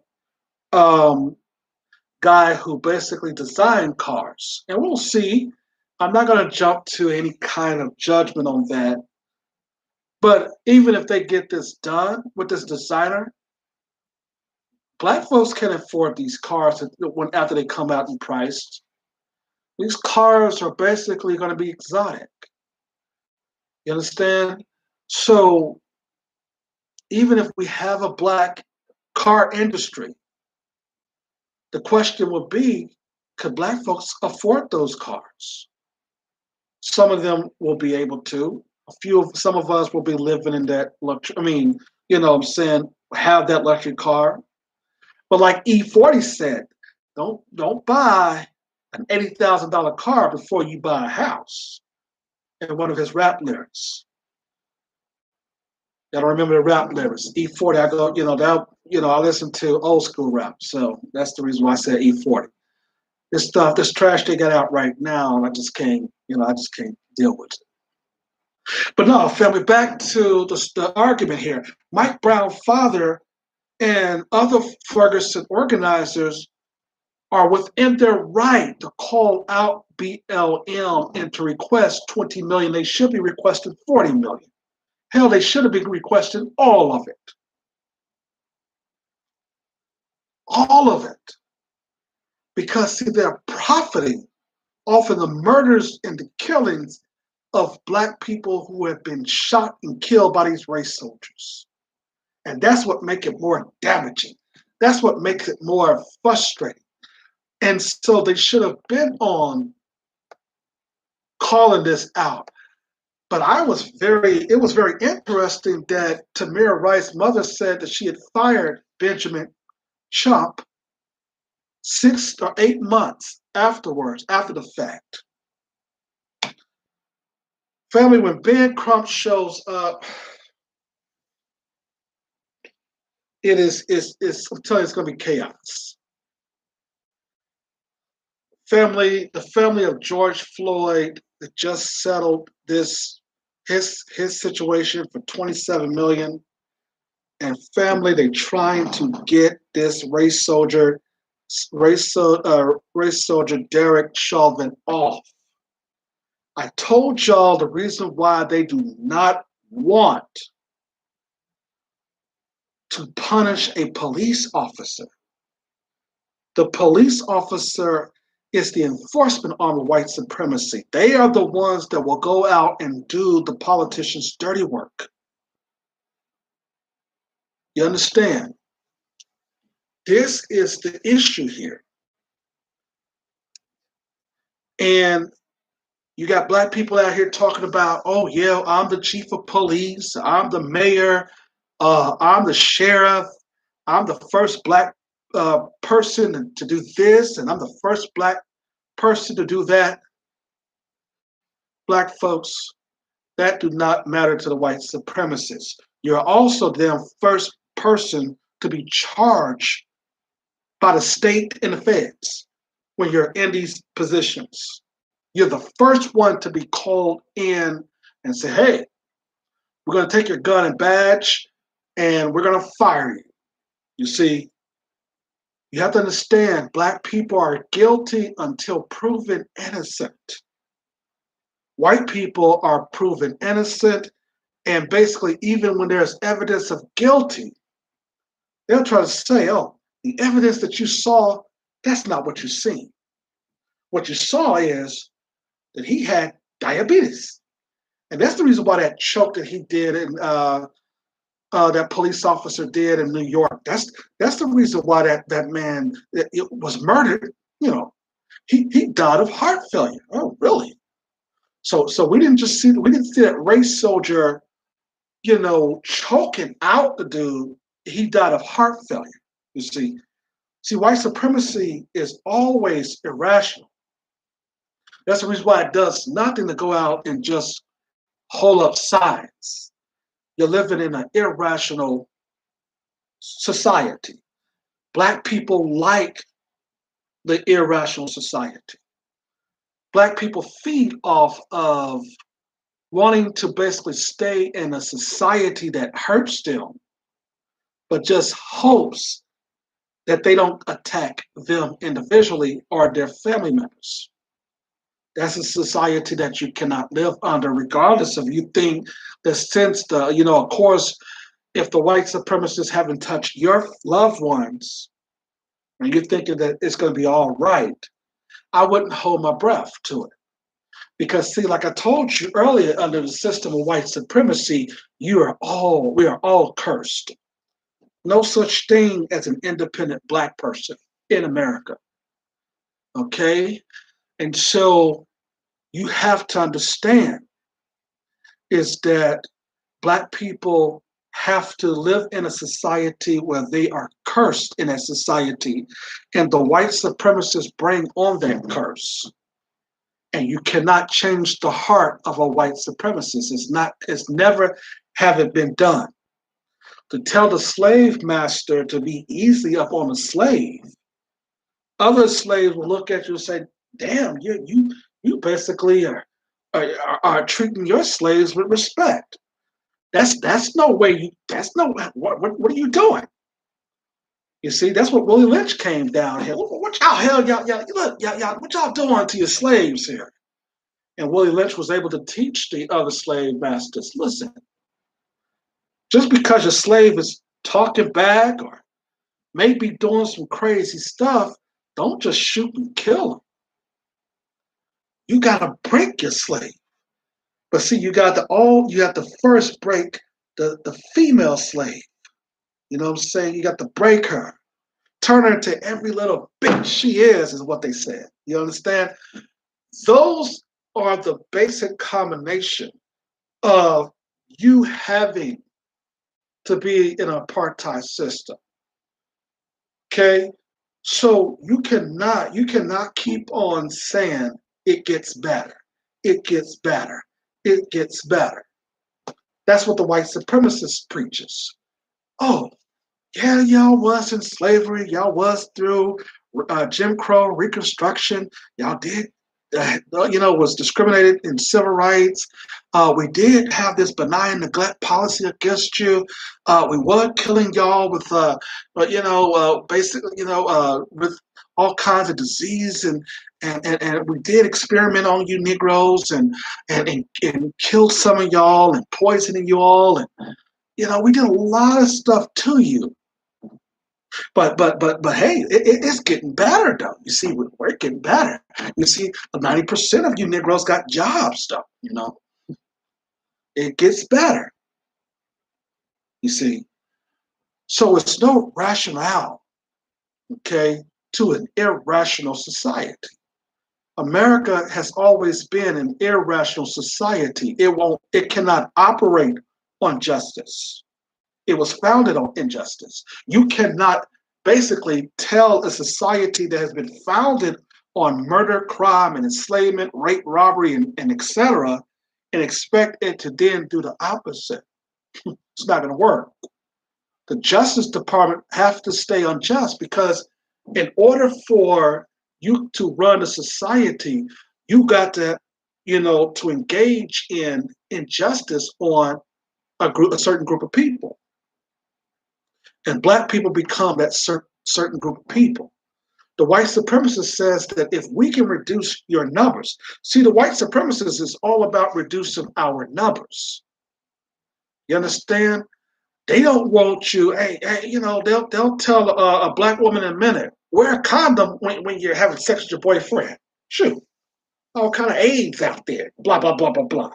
guy who basically designed cars. And we'll see. I'm not going to jump to any kind of judgment on that. But even if they get this done with this designer, black folks can afford these cars after they come out in price. These cars are basically going to be exotic. You understand? So even if we have a black car industry, the question would be, could black folks afford those cars? Some of them will be able to. Some of us will be living in that luxury. I mean, you know what I'm saying, have that luxury car. But like E40 said, don't buy an $80,000 car before you buy a house. In one of his rap lyrics. I don't remember the rap lyrics. E40, I go, I listen to old school rap. So that's the reason why I said E40. This stuff, this trash they got out right now, I just can't deal with it. But no, family, back to the argument here. Mike Brown's father and other Ferguson organizers are within their right to call out BLM and to request 20 million. They should be requesting 40 million. Hell, they should have been requesting all of it. All of it. Because, see, they're profiting off of the murders and the killings of black people who have been shot and killed by these race soldiers. And that's what makes it more damaging. That's what makes it more frustrating. And so they should have been on calling this out. But it was very interesting that Tamir Rice's mother said that she had fired Benjamin Chump 6 or 8 months afterwards, after the fact. Family, when Ben Crump shows up, I'm telling you, it's going to be chaos. The family of George Floyd that just settled his situation for $27 million, and family, they trying to get this race soldier Derek Chauvin off. I told y'all the reason why they do not want to punish a police officer. The police officer is the enforcement arm of white supremacy. They are the ones that will go out and do the politicians' dirty work. You understand? This is the issue here. And you got black people out here talking about, oh yeah, I'm the chief of police, I'm the mayor, I'm the sheriff, I'm the first black person to do this, and I'm the first black person to do that. Black folks, that do not matter to the white supremacists. You're also the first person to be charged by the state and the feds when you're in these positions. You're the first one to be called in and say, hey, we're going to take your gun and badge and we're going to fire you. You see, you have to understand, black people are guilty until proven innocent. White people are proven innocent, and basically even when there's evidence of guilty, they'll try to say, oh, the evidence that you saw, that's not what you seen. What you saw is that he had diabetes. And that's the reason why that choke that he did and that police officer did in New York. That's the reason why that man it was murdered. You know, He died of heart failure. Oh, really? So we didn't see that race soldier, choking out the dude. He died of heart failure. You see, white supremacy is always irrational. That's the reason why it does nothing to go out and just hold up signs. You're living in an irrational society. Black people like the irrational society. Black people feed off of wanting to basically stay in a society that hurts them, but just hopes that they don't attack them individually or their family members. That's a society that you cannot live under, regardless of you think that since of course, if the white supremacists haven't touched your loved ones and you're thinking that it's going to be all right, I wouldn't hold my breath to it. Because see, like I told you earlier, under the system of white supremacy, we are all cursed. No such thing as an independent Black person in America. Okay? And so you have to understand is that Black people have to live in a society where they are cursed in that society, and the white supremacists bring on that curse. And you cannot change the heart of a white supremacist. It's never haven't been done. To tell the slave master to be easy up on a slave, other slaves will look at you and say, "Damn, you basically are treating your slaves with respect. That's no way. That's no what are you doing?" You see, that's what Willie Lynch came down here. What y'all hell y'all look y'all what y'all doing to your slaves here? And Willie Lynch was able to teach the other slave masters, listen, just because your slave is talking back or maybe doing some crazy stuff, don't just shoot and kill him. You gotta break your slave. But see, you have to first break the female slave. You know what I'm saying? You got to break her. Turn her into every little bitch she is what they said. You understand? Those are the basic combination of you having to be in an apartheid system. Okay? So you cannot keep on saying it gets better. It gets better. It gets better. That's what the white supremacist preaches. Oh, yeah, y'all was in slavery. Y'all was through Jim Crow, Reconstruction. Y'all did, was discriminated in civil rights. We did have this benign neglect policy against you. We were killing y'all with, basically, with all kinds of disease and we did experiment on you Negroes and killed some of y'all and poisoning you all and we did a lot of stuff to you. But hey, it's getting better though. You see, we're getting better. You see, 90% of you Negroes got jobs though. It gets better. You see, so it's no rationale, okay, to an irrational society. America has always been an irrational society. It cannot operate on justice. It was founded on injustice. You cannot basically tell a society that has been founded on murder, crime, and enslavement, rape, robbery, and etc., and expect it to then do the opposite. It's not going to work. The Justice Department have to stay unjust because in order for you to run a society, you got to, to engage in injustice on a certain group of people. And Black people become that certain group of people. The white supremacist says that if we can reduce your numbers, see, the white supremacist is all about reducing our numbers. You understand? They don't want you. Hey, they'll tell a Black woman in a minute, wear a condom when you're having sex with your boyfriend. Shoot, all kind of AIDS out there. Blah blah blah blah blah.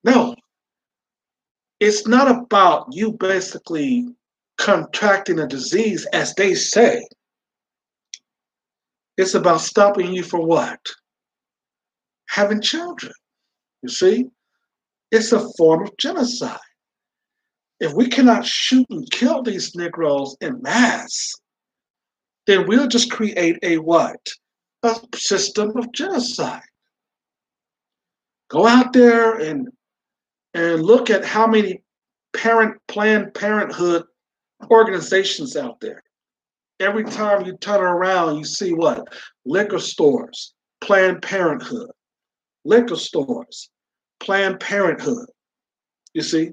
No, it's not about you basically contracting a disease, as they say. It's about stopping you from what? Having children. You see? It's a form of genocide. If we cannot shoot and kill these Negroes in mass, then we'll just create a what? A system of genocide. Go out there and look at how many Planned Parenthood organizations out there. Every time you turn around, you see what? Liquor stores, Planned Parenthood. Liquor stores, Planned Parenthood. You see?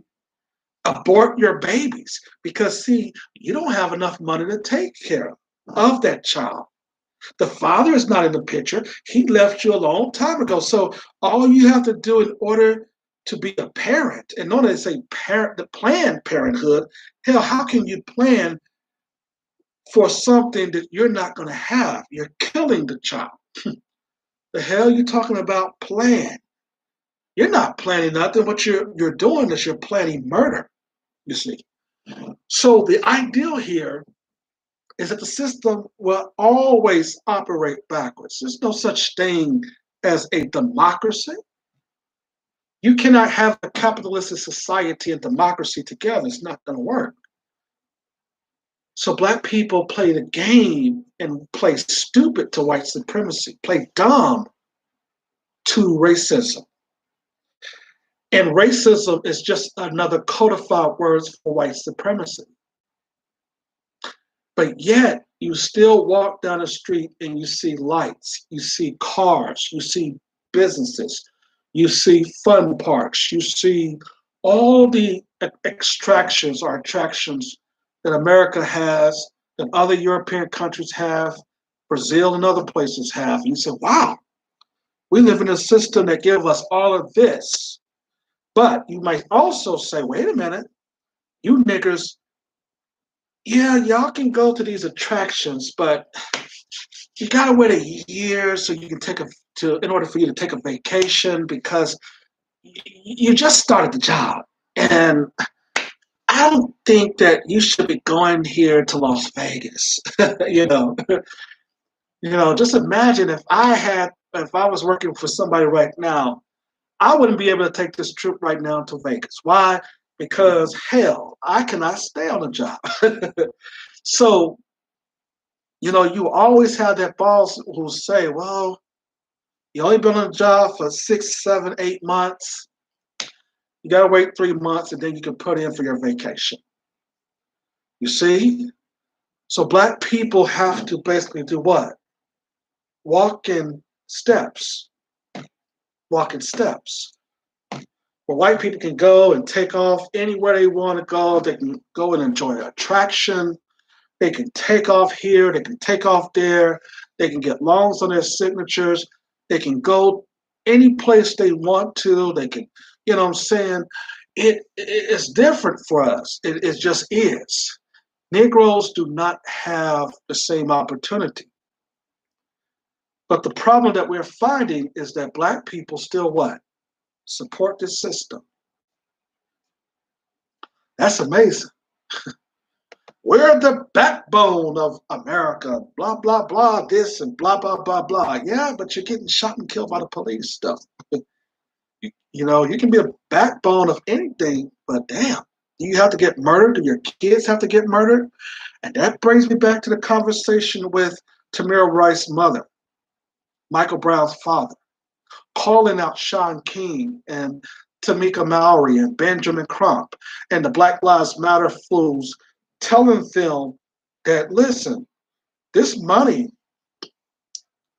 Abort your babies because, see, you don't have enough money to take care of that child. The father is not in the picture. He left you a long time ago. So all you have to do in order to be a parent, in order to say parent, the Planned Parenthood, hell, how can you plan for something that you're not going to have? You're killing the child. The hell you talking about plan? You're not planning nothing. What you're doing is you're planning murder, you see. So the ideal here is that the system will always operate backwards. There's no such thing as a democracy. You cannot have a capitalistic society and democracy together. It's not going to work. So black people play the game and play stupid to white supremacy, play dumb to racism. And racism is just another codified word for white supremacy. But yet, you still walk down the street and you see lights, you see cars, you see businesses, you see fun parks, you see all the extractions or attractions that America has, that other European countries have, Brazil and other places have. And you say, wow, we live in a system that gives us all of this. But you might also say, wait a minute, you niggers, yeah, y'all can go to these attractions, but you gotta wait a year so you can in order for you to take a vacation because you just started the job. And I don't think that you should be going here to Las Vegas. you know, just imagine if I was working for somebody right now, I wouldn't be able to take this trip right now to Vegas. Why? Because hell, I cannot stay on the job. So, you always have that boss who say, well, you only been on the job for 6, 7, 8 months. You got to wait 3 months and then you can put in for your vacation. You see? So black people have to basically do what? Walk in steps. Walk in steps. Where white people can go and take off anywhere they want to go. They can go and enjoy an attraction. They can take off here. They can take off there. They can get loans on their signatures. They can go any place they want to. They can, you know what I'm saying? It's different for us. It just is. Negroes do not have the same opportunity. But the problem that we're finding is that black people still what? Support this system. That's amazing. We're the backbone of America, blah, blah, blah, this and blah, blah, blah, blah. Yeah, but you're getting shot and killed by the police stuff. You can be a backbone of anything, but damn, you have to get murdered? Do your kids have to get murdered? And that brings me back to the conversation with Tameka Rice's mother, Michael Brown's father, calling out Shaun King and Tameka Malory and Benjamin Crump and the Black Lives Matter fools, telling them that, listen, this money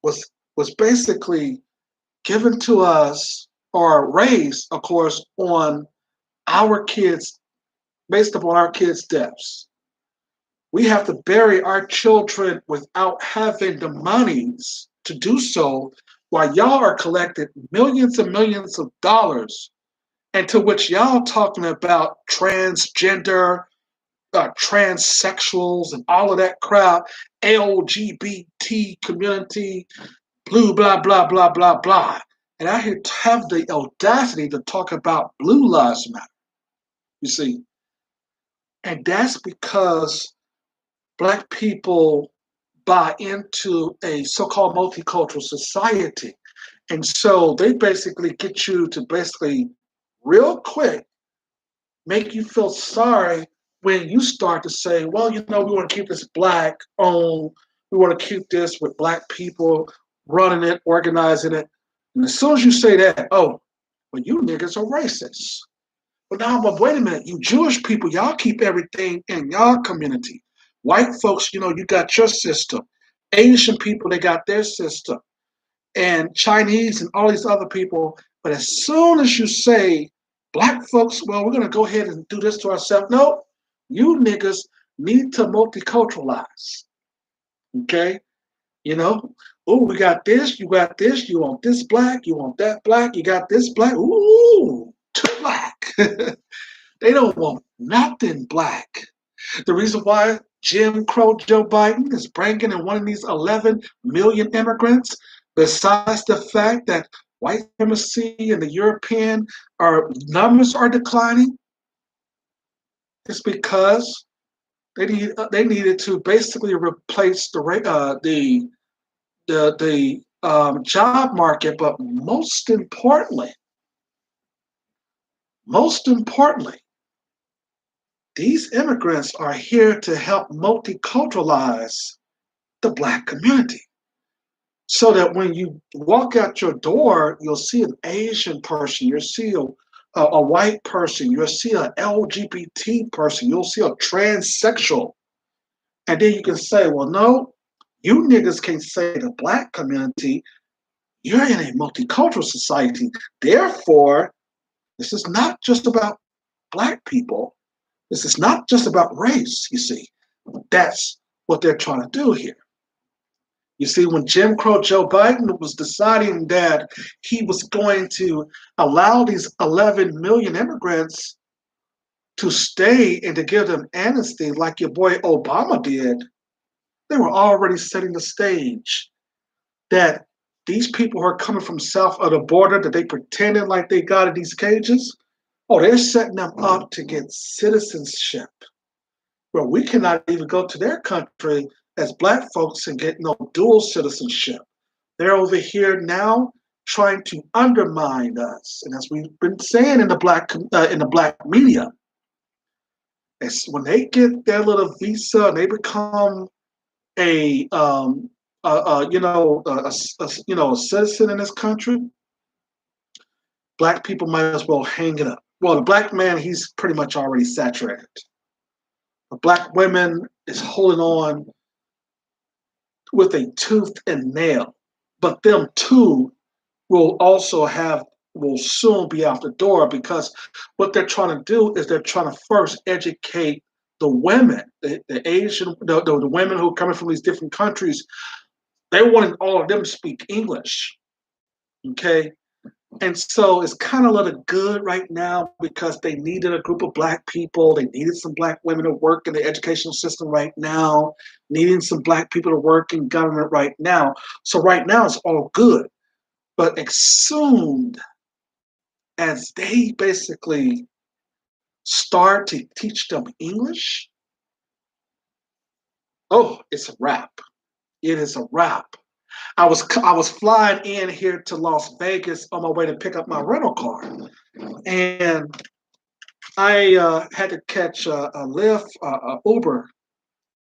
was basically given to us or raised, of course, on our kids, based upon our kids' deaths. We have to bury our children without having the monies to do so, while y'all are collecting millions and millions of dollars, and to which y'all talking about transgender, transsexuals, and all of that crap, LGBT community, blue, blah, blah, blah, blah, blah. And I have the audacity to talk about Blue Lives Matter, you see. And that's because black people buy into a so-called multicultural society. And so they basically get you to basically real quick make you feel sorry when you start to say, well, we want to keep this black owned. We want to keep this with black people running it, organizing it. And as soon as you say that, oh, well, you niggas are racist. But wait a minute, you Jewish people, y'all keep everything in y'all community. White folks, you got your system. Asian people, they got their system. And Chinese and all these other people. But as soon as you say black folks, well, we're going to go ahead and do this to ourselves. No, you niggas need to multiculturalize. Okay? Oh, we got this, you got this, you want this black, you want that black, you got this black. Ooh, too black. They don't want nothing black. The reason why Jim Crow Joe Biden is bringing in one of these 11 million immigrants, besides the fact that white supremacy and the European numbers are declining, is because they needed to basically replace the job market, but most importantly, these immigrants are here to help multiculturalize the black community. So that when you walk out your door, you'll see an Asian person, you'll see a white person, you'll see an LGBT person, you'll see a transsexual. And then you can say, well, no, you niggas can't say the black community, you're in a multicultural society. Therefore, this is not just about black people. This is not just about race, you see. That's what they're trying to do here. You see, when Jim Crow Joe Biden was deciding that he was going to allow these 11 million immigrants to stay and to give them amnesty like your boy Obama did, they were already setting the stage that these people who are coming from south of the border that they pretending like they got in these cages, oh, they're setting them up to get citizenship. Well, we cannot even go to their country as black folks and get no dual citizenship. They're over here now trying to undermine us. And as we've been saying in the black media, it's when they get their little visa and they become a citizen in this country, black people might as well hang it up. Well, the black man, he's pretty much already saturated. The black women is holding on with a tooth and nail, but them too will soon be out the door, because what they're trying to do is they're trying to first educate the women, the Asian, the women who are coming from these different countries. They wanted all of them to speak English, okay? And so it's kind of a little good right now because they needed a group of black people. They needed some black women to work in the educational system right now, needing some black people to work in government right now. So right now it's all good. But as soon as they basically start to teach them English, oh, it's a wrap. It is a wrap. I was flying in here to Las Vegas on my way to pick up my rental car, and I had to catch a Lyft, Uber,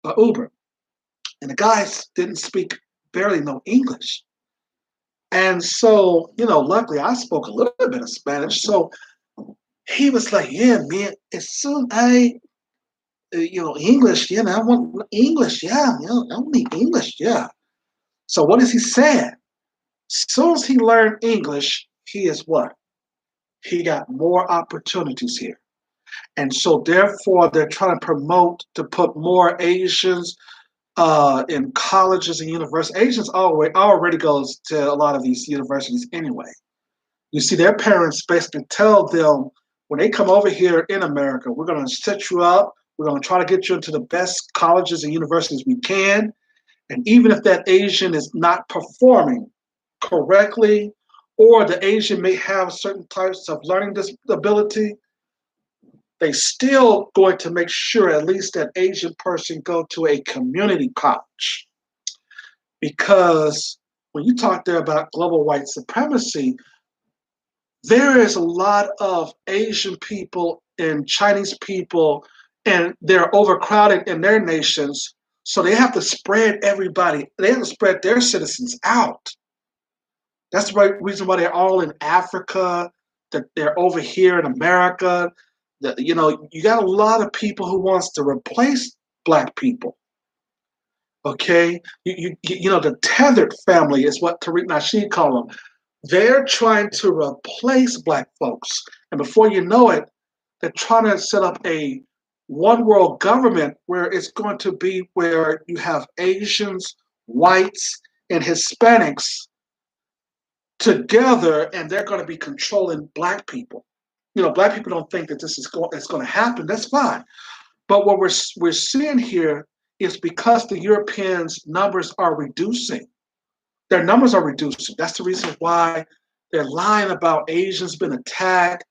and the guys didn't speak barely no English, and so luckily I spoke a little bit of Spanish, so he was like, "Yeah, man, as soon English, I want English, yeah, I need English, yeah." So what is he saying? As soon as he learned English, he is what? He got more opportunities here. And so therefore, they're trying to put more Asians in colleges and universities. Asians already goes to a lot of these universities anyway. You see, their parents basically tell them, when they come over here in America, we're going to set you up. We're going to try to get you into the best colleges and universities we can. And even if that Asian is not performing correctly, or the Asian may have certain types of learning disability, they still going to make sure at least that Asian person go to a community college. because when you talk there about global white supremacy, there is a lot of Asian people and Chinese people, and they're overcrowded in their nations. So they have to spread everybody, they have to spread their citizens out. That's the right reason why they're all in Africa, that they're over here in America. That, you got a lot of people who wants to replace black people. Okay, the tethered family is what Tariq Nasheed called them. They're trying to replace black folks, and before you know it, they're trying to set up a one world government where it's going to be where you have Asians, whites, and Hispanics together, and they're going to be controlling black people. Black people don't think that this is it's going to happen. That's fine. But what we're seeing here is because the Europeans' numbers are reducing. Their numbers are reducing. That's the reason why they're lying about Asians being attacked,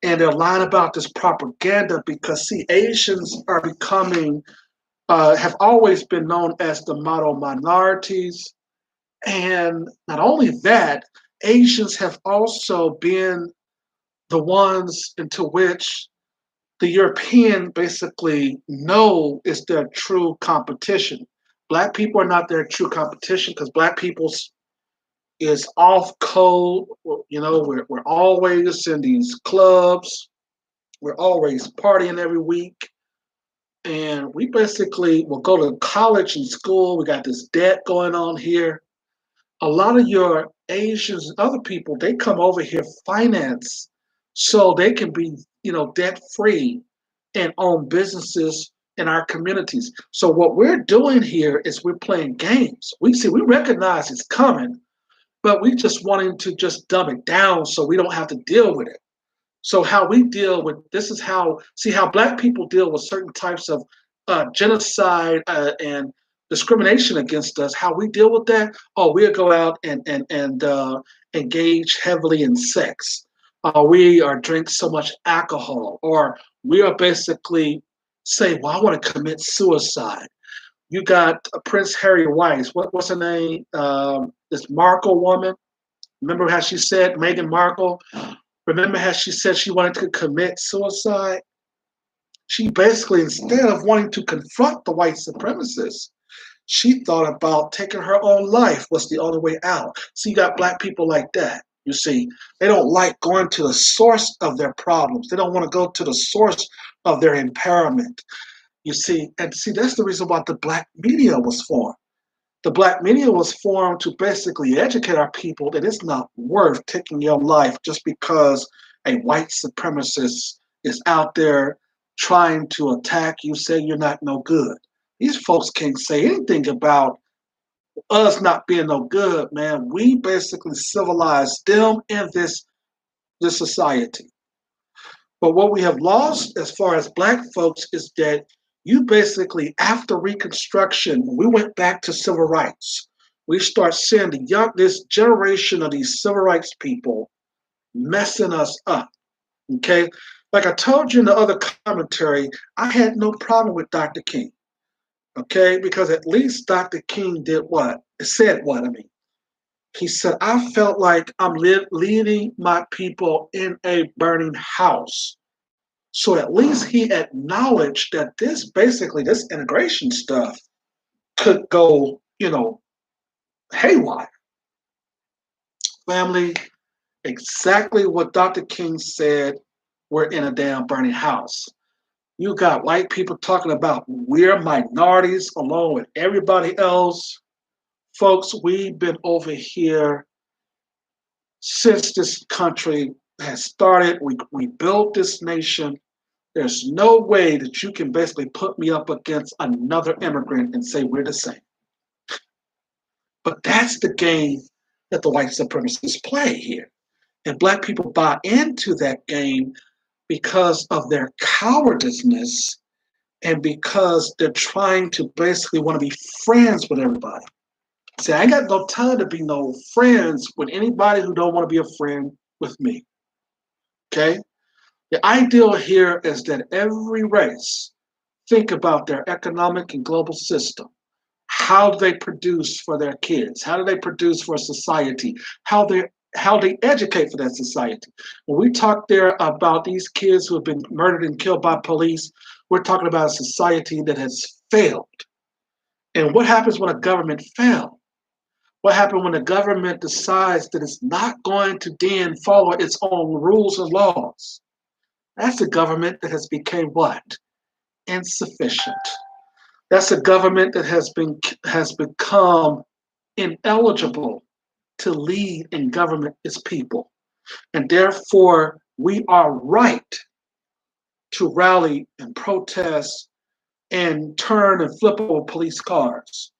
and they're lying about this propaganda because, see, Asians are becoming, have always been known as the model minorities. And not only that, Asians have also been the ones into which the European basically know is their true competition. Black people are not their true competition because black people is off code. We're always in these clubs. We're always partying every week. And we basically will go to college and school. We got this debt going on here. A lot of your Asians and other people, they come over here finance so they can be, debt free and own businesses in our communities. So what we're doing here is we're playing games. We recognize it's coming, but we just wanting to just dumb it down so we don't have to deal with it. So how we deal with this is how black people deal with certain types of genocide and discrimination against us. How we deal with that? Oh, we'll go out and engage heavily in sex. We are drink so much alcohol, or we are basically say, "Well, I want to commit suicide." You got Prince Harry Weiss. What's her name? This Markle woman. Remember how she said Meghan Markle? Remember how she said she wanted to commit suicide? She basically, instead of wanting to confront the white supremacists, she thought about taking her own life was the only way out. So you got black people like that. You see, they don't like going to the source of their problems. They don't want to go to the source of their impairment. You see, and see, that's the reason why the black media was formed. The black media was formed to basically educate our people that it's not worth taking your life just because a white supremacist is out there trying to attack you, say you're not no good. These folks can't say anything about us not being no good, man. We basically civilized them in this society. But what we have lost as far as black folks is that you basically, after Reconstruction, when we went back to civil rights, we start seeing this generation of these civil rights people messing us up. Okay, like I told you in the other commentary, I had no problem with Dr. King. Okay, because at least Dr. King did what? Said what? I mean, he said, I felt like I'm leading my people in a burning house. So at least he acknowledged that this integration stuff could go, haywire. Family, exactly what Dr. King said, we're in a damn burning house. You got white people talking about we're minorities along with everybody else. Folks, we've been over here since this country has started. We built this nation. There's no way that you can basically put me up against another immigrant and say we're the same. But that's the game that the white supremacists play here. And black people buy into that game because of their cowardice and because they're trying to basically want to be friends with everybody. See, I ain't got no time to be no friends with anybody who don't want to be a friend with me. Okay? The ideal here is that every race think about their economic and global system. How do they produce for their kids? How do they produce for society? How they educate for that society? When we talk there about these kids who have been murdered and killed by police, we're talking about a society that has failed. And what happens when a government fails? What happens when the government decides that it's not going to then follow its own rules and laws? That's a government that has become what? Insufficient. That's a government that has become ineligible to lead and govern its people. And therefore, we are right to rally and protest and turn and flip over police cars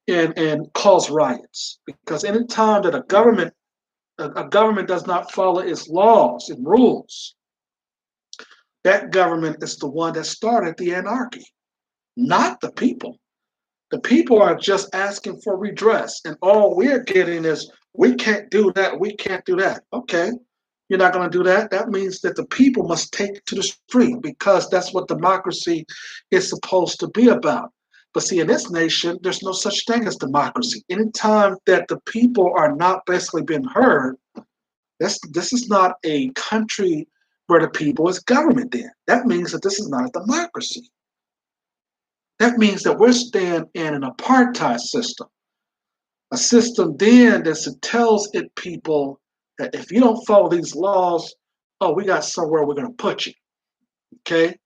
and cause riots. Because any time that a government does not follow its laws and rules, that government is the one that started the anarchy, not the people. The people are just asking for redress, and all we're getting is, we can't do that, we can't do that. Okay, you're not going to do that. That means that the people must take to the street, because that's what democracy is supposed to be about. But see, in this nation, there's no such thing as democracy. Anytime that the people are not basically being heard, this is not a country where the people is government then. That means that this is not a democracy. That means that we're staying in an apartheid system, a system then that tells it people that if you don't follow these laws, oh, we got somewhere we're going to put you. Okay.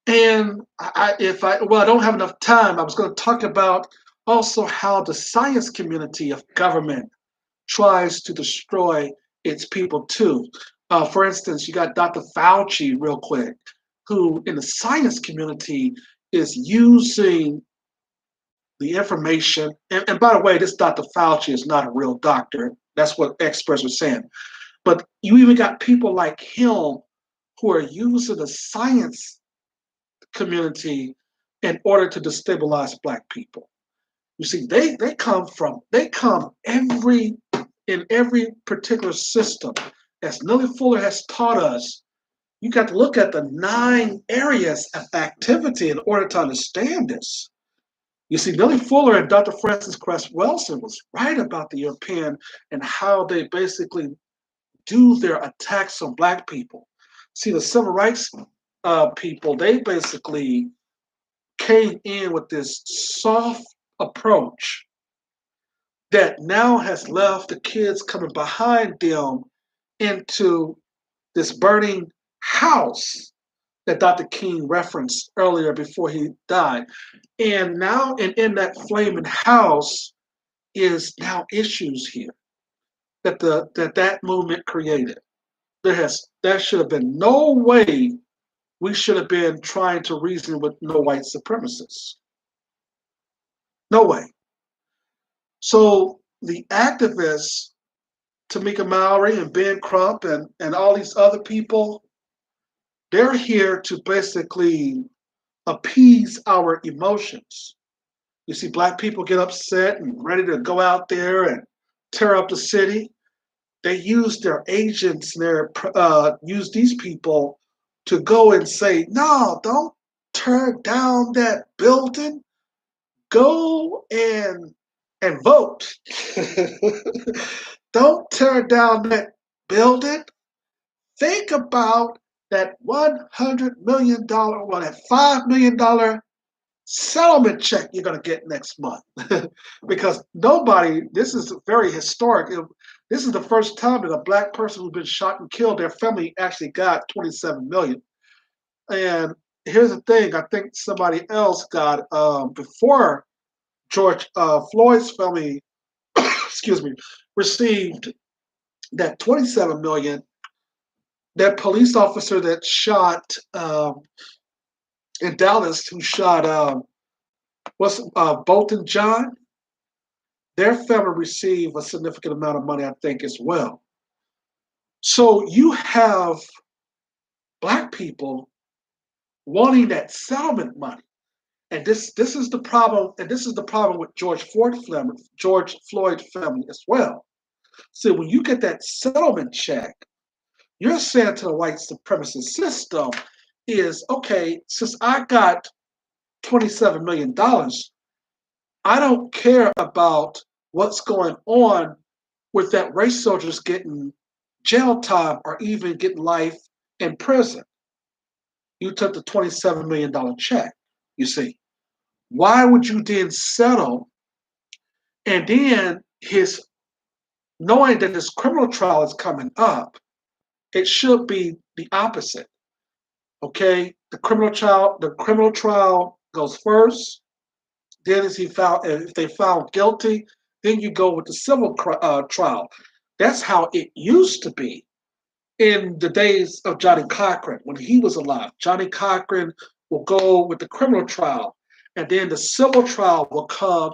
And I don't have enough time. I was going to talk about also how the science community of government tries to destroy its people too. For instance, you got Dr. Fauci, real quick, who in the science community is using the information. And by the way, this Dr. Fauci is not a real doctor. That's what experts are saying. But you even got people like him who are using the science community in order to destabilize Black people. You see, they come in every particular system. As Nellie Fuller has taught us, you got to look at the 9 areas of activity in order to understand this. You see, Nellie Fuller and Dr. Francis Cress Welsing was right about the European and how they basically do their attacks on Black people. See, the civil rights people, they basically came in with this soft approach that now has left the kids coming behind them into this burning house that Dr. King referenced earlier before he died. And now in that flaming house is now issues here that movement created. There should have been no way we should have been trying to reason with no white supremacists. No way. So the activists, Tameka Mallory and Ben Crump and all these other people, they're here to basically appease our emotions. You see Black people get upset and ready to go out there and tear up the city. They use their agents and use these people to go and say, no, don't tear down that building. Go and vote. Don't tear down that building. Think about that $100 million, well, that $5 million settlement check you're going to get next month. Because this is very historic. This is the first time that a Black person who's been shot and killed, their family actually got $27 million. And here's the thing, I think somebody else got, before George Floyd's family, excuse me, received that $27 million, that police officer that shot in Dallas, who shot Bolton John, their family received a significant amount of money, I think, as well. So you have Black people wanting that settlement money. And this is the problem, and this is the problem with George Floyd family as well. So when you get that settlement check, you're saying to the white supremacist system is, okay, since I got $27 million, I don't care about what's going on with that race soldiers getting jail time or even getting life in prison. You took the $27 million check, you see. Why would you then settle and then his knowing that his criminal trial is coming up, it should be the opposite. Okay? The criminal trial goes first. Then if they found guilty, then you go with the civil trial. That's how it used to be in the days of Johnny Cochran when he was alive. Johnny Cochran will go with the criminal trial, and then the civil trial will come.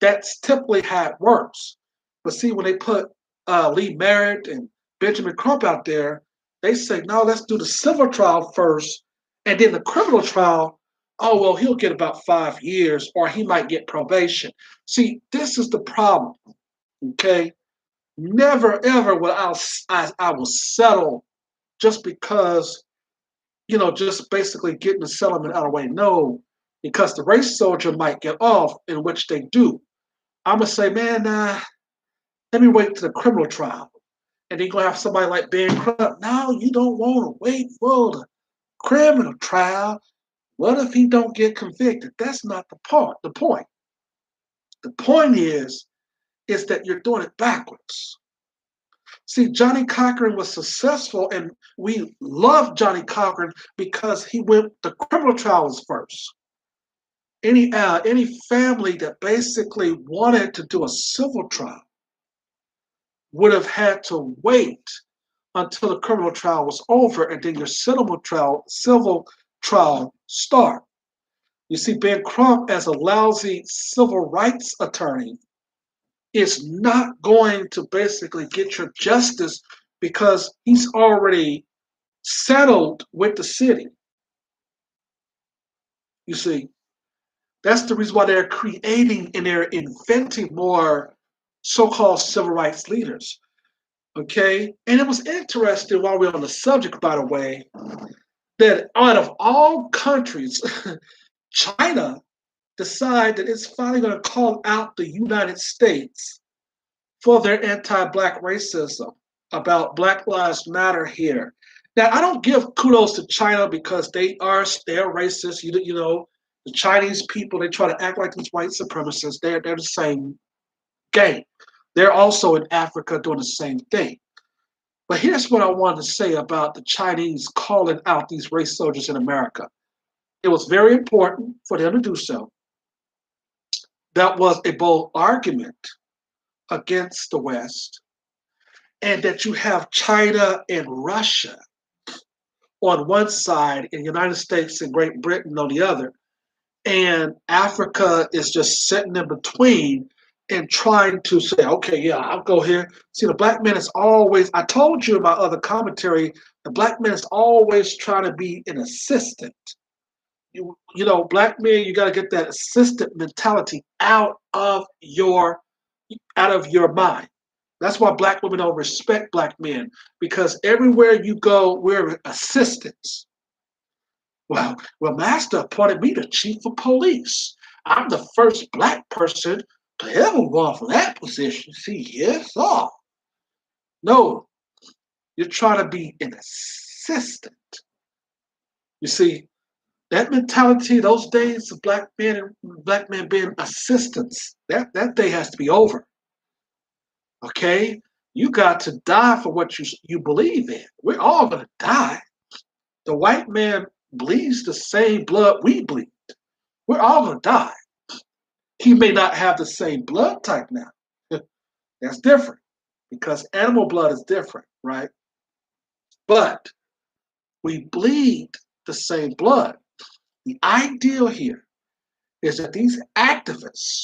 That's typically how it works. But see, when they put Lee Merritt and Benjamin Crump out there, they say, no, let's do the civil trial first, and then the criminal trial. Oh, well, he'll get about 5 years, or he might get probation. See, this is the problem, okay? Never ever I will settle just because just basically getting the settlement out of the way. No, because the race soldier might get off, in which they do. I'm gonna say, man, let me wait to the criminal trial, and then you're gonna have somebody like Ben Crump. No, you don't want to wait for the criminal trial. What if he don't get convicted? That's not the point. The point is that you're doing it backwards. See, Johnny Cochran was successful, and we love Johnny Cochran because he went the criminal trials first. Any family that basically wanted to do a civil trial would have had to wait until the criminal trial was over, and then your civil trial start. You see, Ben Crump, as a lousy civil rights attorney, is not going to basically get your justice because he's already settled with the city. You see, that's the reason why they're creating and they're inventing more so-called civil rights leaders. Okay, and it was interesting while we're on the subject, by the way, that out of all countries, China decided that it's finally going to call out the United States for their anti-black racism about Black Lives Matter here. Now, I don't give kudos to China because they're racist. The Chinese people, they try to act like these white supremacists. They're the same game. They're also in Africa doing the same thing. But here's what I wanted to say about the Chinese calling out these race soldiers in America. It was very important for them to do so. That was a bold argument against the West, and that you have China and Russia on one side and the United States and Great Britain on the other, and Africa is just sitting in between and trying to say, okay, yeah, I'll go here. See, the black man is always, I told you in my other commentary, the black man is always trying to be an assistant. Black men, you got to get that assistant mentality out of your mind. That's why black women don't respect black men, because everywhere you go, we're assistants. Well, Master appointed me the chief of police. I'm the first black person to ever run for that position. See, yes, oh. No, you're trying to be an assistant. You see, that mentality, those days of black men being assistants, that day has to be over. Okay? You got to die for what you believe in. We're all going to die. The white man bleeds the same blood we bleed. We're all going to die. He may not have the same blood type now. That's different because animal blood is different, right? But we bleed the same blood. The ideal here is that these activists,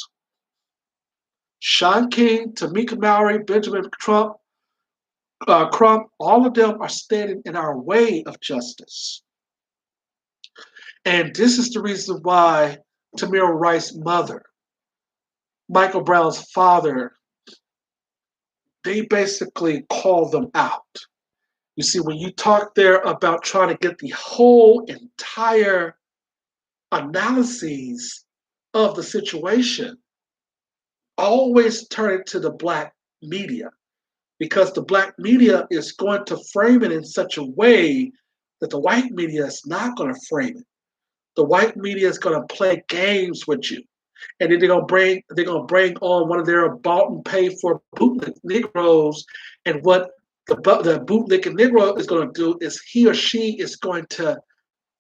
Shaun King, Tameka Mallory, Benjamin Crump, all of them are standing in our way of justice. And this is the reason why Tamir Rice's mother, Michael Brown's father, they basically call them out. You see, when you talk there about trying to get the whole entire analyses of the situation, always turn it to the black media, because the black media is going to frame it in such a way that the white media is not going to frame it. The white media is going to play games with you, and then they're going to bring on one of their bought and paid for bootleg Negroes, and what the bootleg Negro is going to do is he or she is going to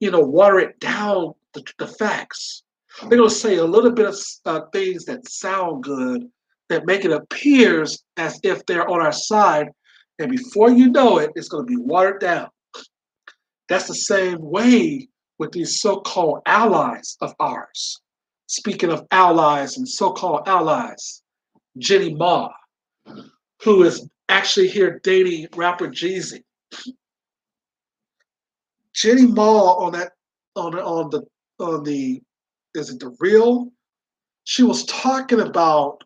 water it down the facts. They're going to say a little bit of things that sound good, that make it appears as if they're on our side, and before you know it, it's going to be watered down. That's the same way with these so-called allies of ours. Speaking of allies and so-called allies, Jenny Ma, who is actually here dating rapper Jeezy. Jenny Ma on the is it the real? She was talking about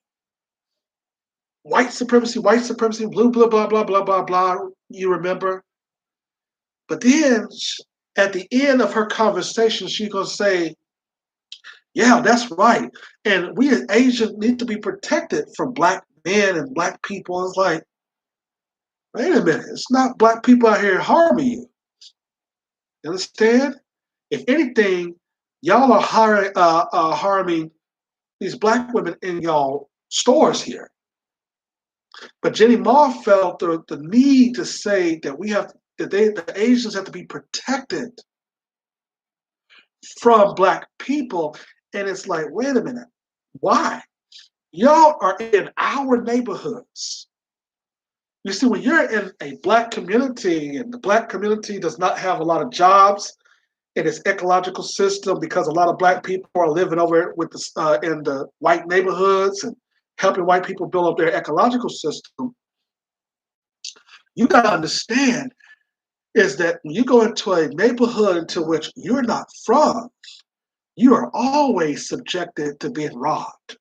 white supremacy, blah blah blah blah blah blah blah. You remember? But then at the end of her conversation, she's gonna say, "Yeah, that's right, and we as Asians need to be protected from black men and black people." It's like, wait a minute, it's not black people out here harming you. You understand? If anything, y'all are harming these black women in y'all stores here. But Jenny Ma felt the need to say that the Asians have to be protected from black people. And it's like, wait a minute, why? Y'all are in our neighborhoods. You see, when you're in a black community and the black community does not have a lot of jobs in its ecological system, because a lot of black people are living over in the white neighborhoods and helping white people build up their ecological system, you got to understand is that when you go into a neighborhood into which you're not from, you are always subjected to being robbed.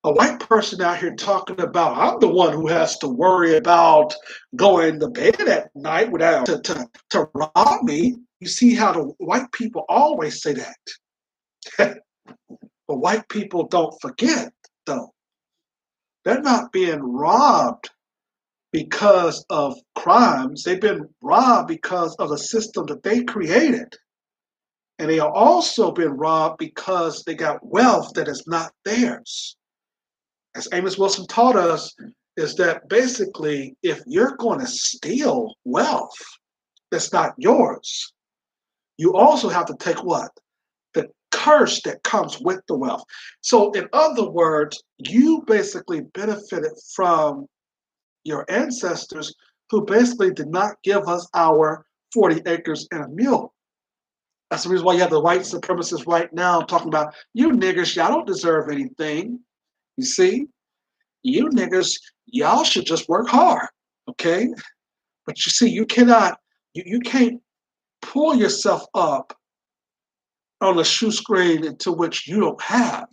A white person out here talking about, I'm the one who has to worry about going to bed at night without to rob me. You see how the white people always say that. But white people don't forget, though. They're not being robbed because of crimes. They've been robbed because of the system that they created. And they are also been robbed because they got wealth that is not theirs. As Amos Wilson taught us, is that basically if you're going to steal wealth that's not yours, you also have to take what? The curse that comes with the wealth. So in other words, you basically benefited from your ancestors who basically did not give us our 40 acres and a mule. That's the reason why you have the white supremacists right now talking about, you niggers, y'all don't deserve anything. You see? You niggers, y'all should just work hard, okay? But you see, you can't pull yourself up on a shoestring into which you don't have.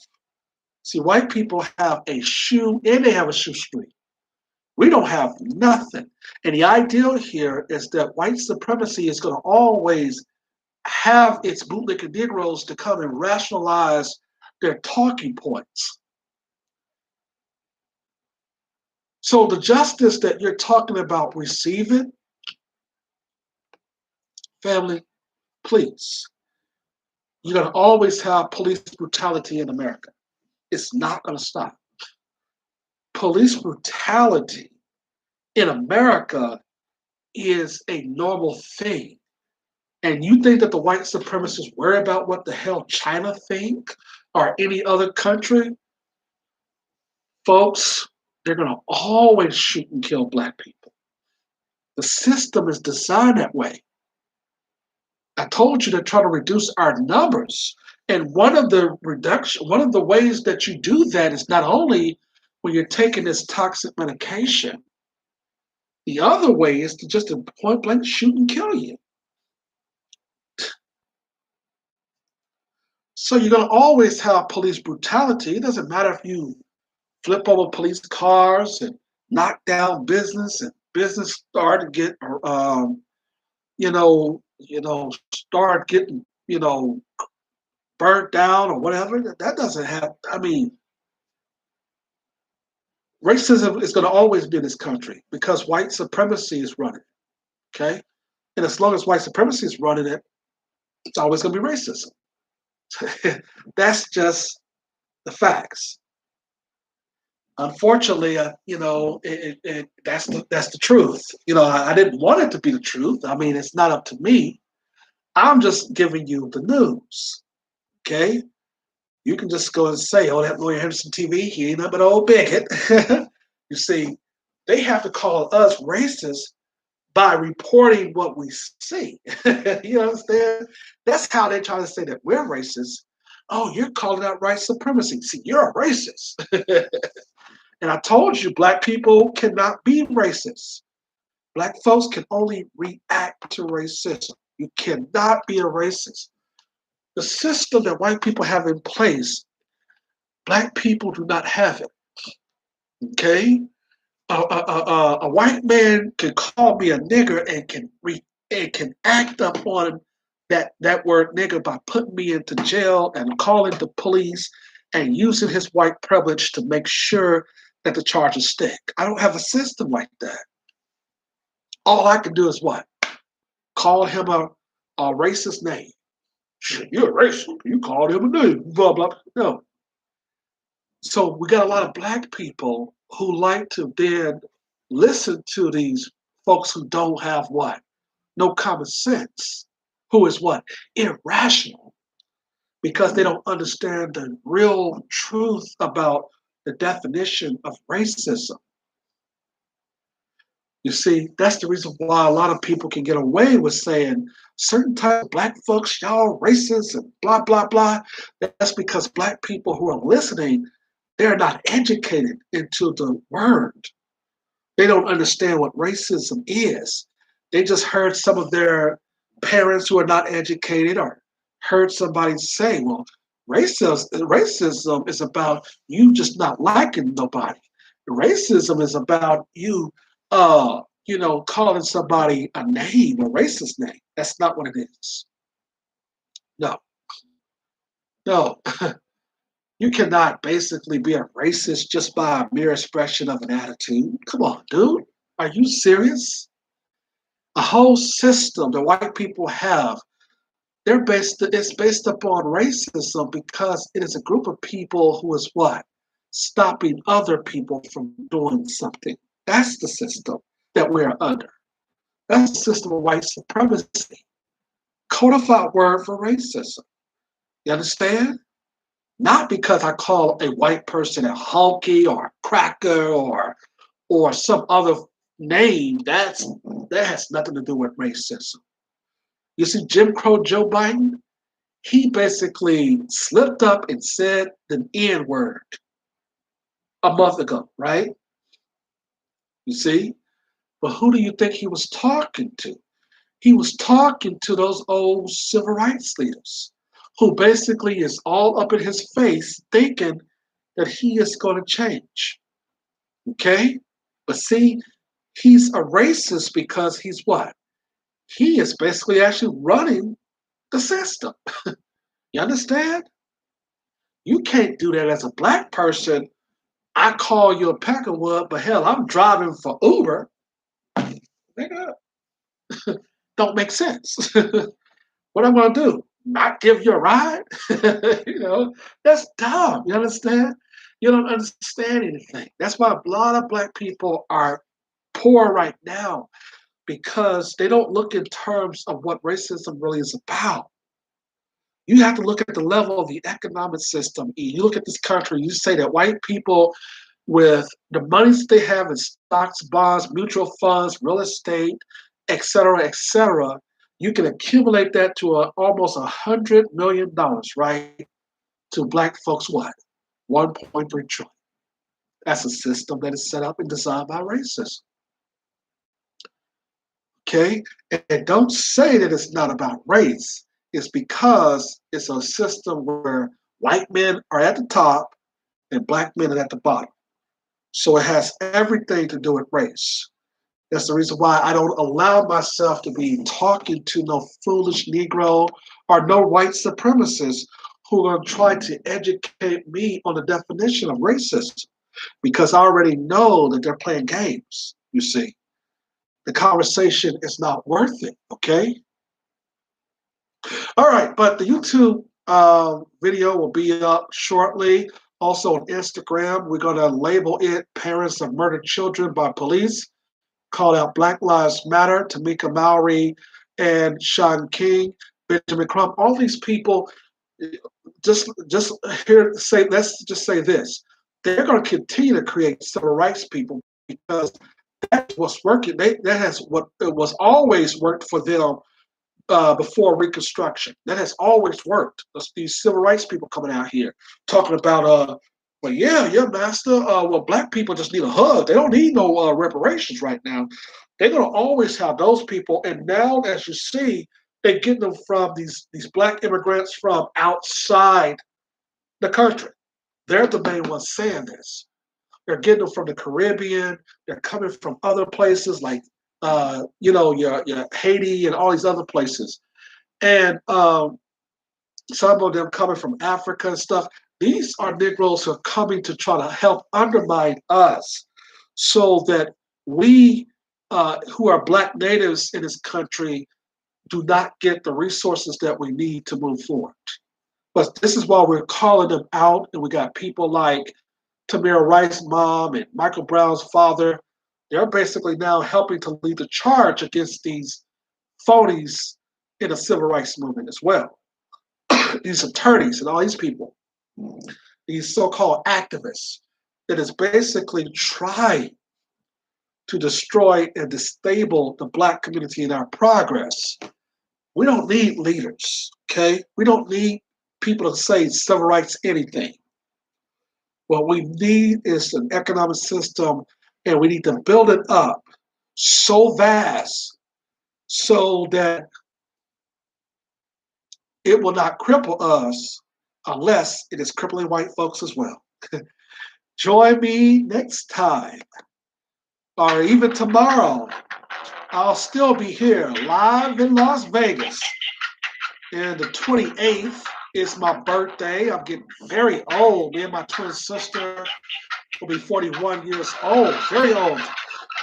See, white people have a shoe and they have a shoestring. We don't have nothing. And the ideal here is that white supremacy is going to always have its bootleg Negroes to come and rationalize their talking points. So the justice that you're talking about receiving, family, please, you're going to always have police brutality in America. It's not going to stop. Police brutality in America is a normal thing. And you think that the white supremacists worry about what the hell China think or any other country? Folks, they're going to always shoot and kill black people. The system is designed that way. I told you to try to reduce our numbers. And one of the ways that you do that is not only when you're taking this toxic medication, the other way is to just point blank shoot and kill you. So you're going to always have police brutality. It doesn't matter if you flip over police cars and knock down business and business start to get, start getting, burnt down or whatever. That doesn't happen. I mean, Racism is going to always be in this country because white supremacy is running. Okay, and as long as white supremacy is running it, it's always going to be racism. That's just the facts. Unfortunately, that's the truth. I didn't want it to be the truth. I mean, it's not up to me. I'm just giving you the news. Okay, you can just go and say, "Oh, that lawyer Henderson TV, he ain't nothing but an old bigot." You see, they have to call us racist by reporting what we see. You understand? That's how they try to say that we're racist. Oh, you're calling out white supremacy. See, you're a racist. And I told you, black people cannot be racist. Black folks can only react to racism. You cannot be a racist. The system that white people have in place, black people do not have it. Okay? A white man can call me a nigger and can act up on that word nigger by putting me into jail and calling the police and using his white privilege to make sure that the charges stick. I don't have a system like that. All I can do is what? Call him a racist name. You're a racist. You called him a name. Blah, blah. No. So we got a lot of black people who like to then listen to these folks who don't have what? No common sense. Who is what? Irrational. Because they don't understand the real truth about the definition of racism. You see, that's the reason why a lot of people can get away with saying certain type of black folks, y'all racist and blah, blah, blah. That's because black people who are listening, they're not educated into the word. They don't understand what racism is. They just heard some of their parents who are not educated or heard somebody say, well, racism is about you just not liking nobody. Racism is about you calling somebody a name, a racist name. That's not what it is. No. No. You cannot basically be a racist just by a mere expression of an attitude. Come on, dude. Are you serious? A whole system that white people have, it's based upon racism because it is a group of people who is what? Stopping other people from doing something. That's the system that we're under. That's the system of white supremacy. Codified word for racism. You understand? Not because I call a white person a honky or a cracker or some other name. That has nothing to do with racism. You see, Jim Crow Joe Biden, he basically slipped up and said the N word a month ago, right? You see? But who do you think he was talking to? He was talking to those old civil rights leaders who basically is all up in his face thinking that he is going to change. Okay? But see, he's a racist because he's what? He is basically actually running the system. You understand? You can't do that as a black person. I call you a peckerwood, but hell, I'm driving for Uber. Nigga, don't make sense. What am I gonna do? Not give you a ride? That's dumb. You understand? You don't understand anything. That's why a lot of black people are poor right now because they don't look in terms of what racism really is about. You have to look at the level of the economic system. You look at this country, you say that white people with the monies they have in stocks, bonds, mutual funds, real estate, et cetera, you can accumulate that to almost $100 million, right? To black folks, what? 1.3 trillion. That's a system that is set up and designed by racism. Okay? And don't say that it's not about race. It's because it's a system where white men are at the top and black men are at the bottom. So it has everything to do with race. That's the reason why I don't allow myself to be talking to no foolish Negro or no white supremacists who are going to try to educate me on the definition of racism. because I already know that they're playing games, you see. The conversation is not worth it, okay? All right, but the YouTube video will be up shortly. Also on Instagram, we're going to label it Parents of Murdered Children by Police. Call out Black Lives Matter, Tameka Malory and Shaun King, Benjamin Crump. All these people, just here to say, let's just say this. They're going to continue to create civil rights people because that's what's working. That has what it was always worked for them before Reconstruction. That has always worked. These civil rights people coming out here talking about, well, yeah, master. Well, black people just need a hug. They don't need no reparations right now. They're gonna always have those people. And now, as you see, they're getting them from these black immigrants from outside the country. They're the main ones saying this. They're getting them from the Caribbean. They're coming from other places like your Haiti and all these other places. And some of them coming from Africa and stuff. These are Negroes who are coming to try to help undermine us so that we, who are black natives in this country, do not get the resources that we need to move forward. But this is why we're calling them out, and we got people like Tamir Rice's mom and Michael Brown's father. They're basically now helping to lead the charge against these phonies in the civil rights movement as well. These attorneys and all these people, these so-called activists, that is basically trying to destroy and disable the black community in our progress. We don't need leaders, okay? We don't need people to say civil rights anything. What we need is an economic system, and we need to build it up so vast so that it will not cripple us unless it is crippling white folks as well. Join me next time, or even tomorrow. I'll still be here live in Las Vegas. And the 28th is my birthday. I'm getting very old. Me and my twin sister will be 41 years old, very old.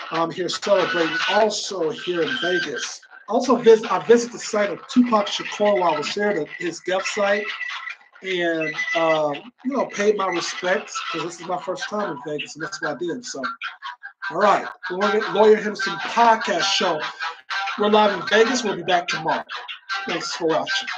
I'm here celebrating also here in Vegas. Also, I visited the site of Tupac Shakur while I was there, his death site, and paid my respects because this is my first time in Vegas, and that's what I did. So, all right, Lawyer Henderson podcast show. We're live in Vegas. We'll be back tomorrow. Thanks for watching.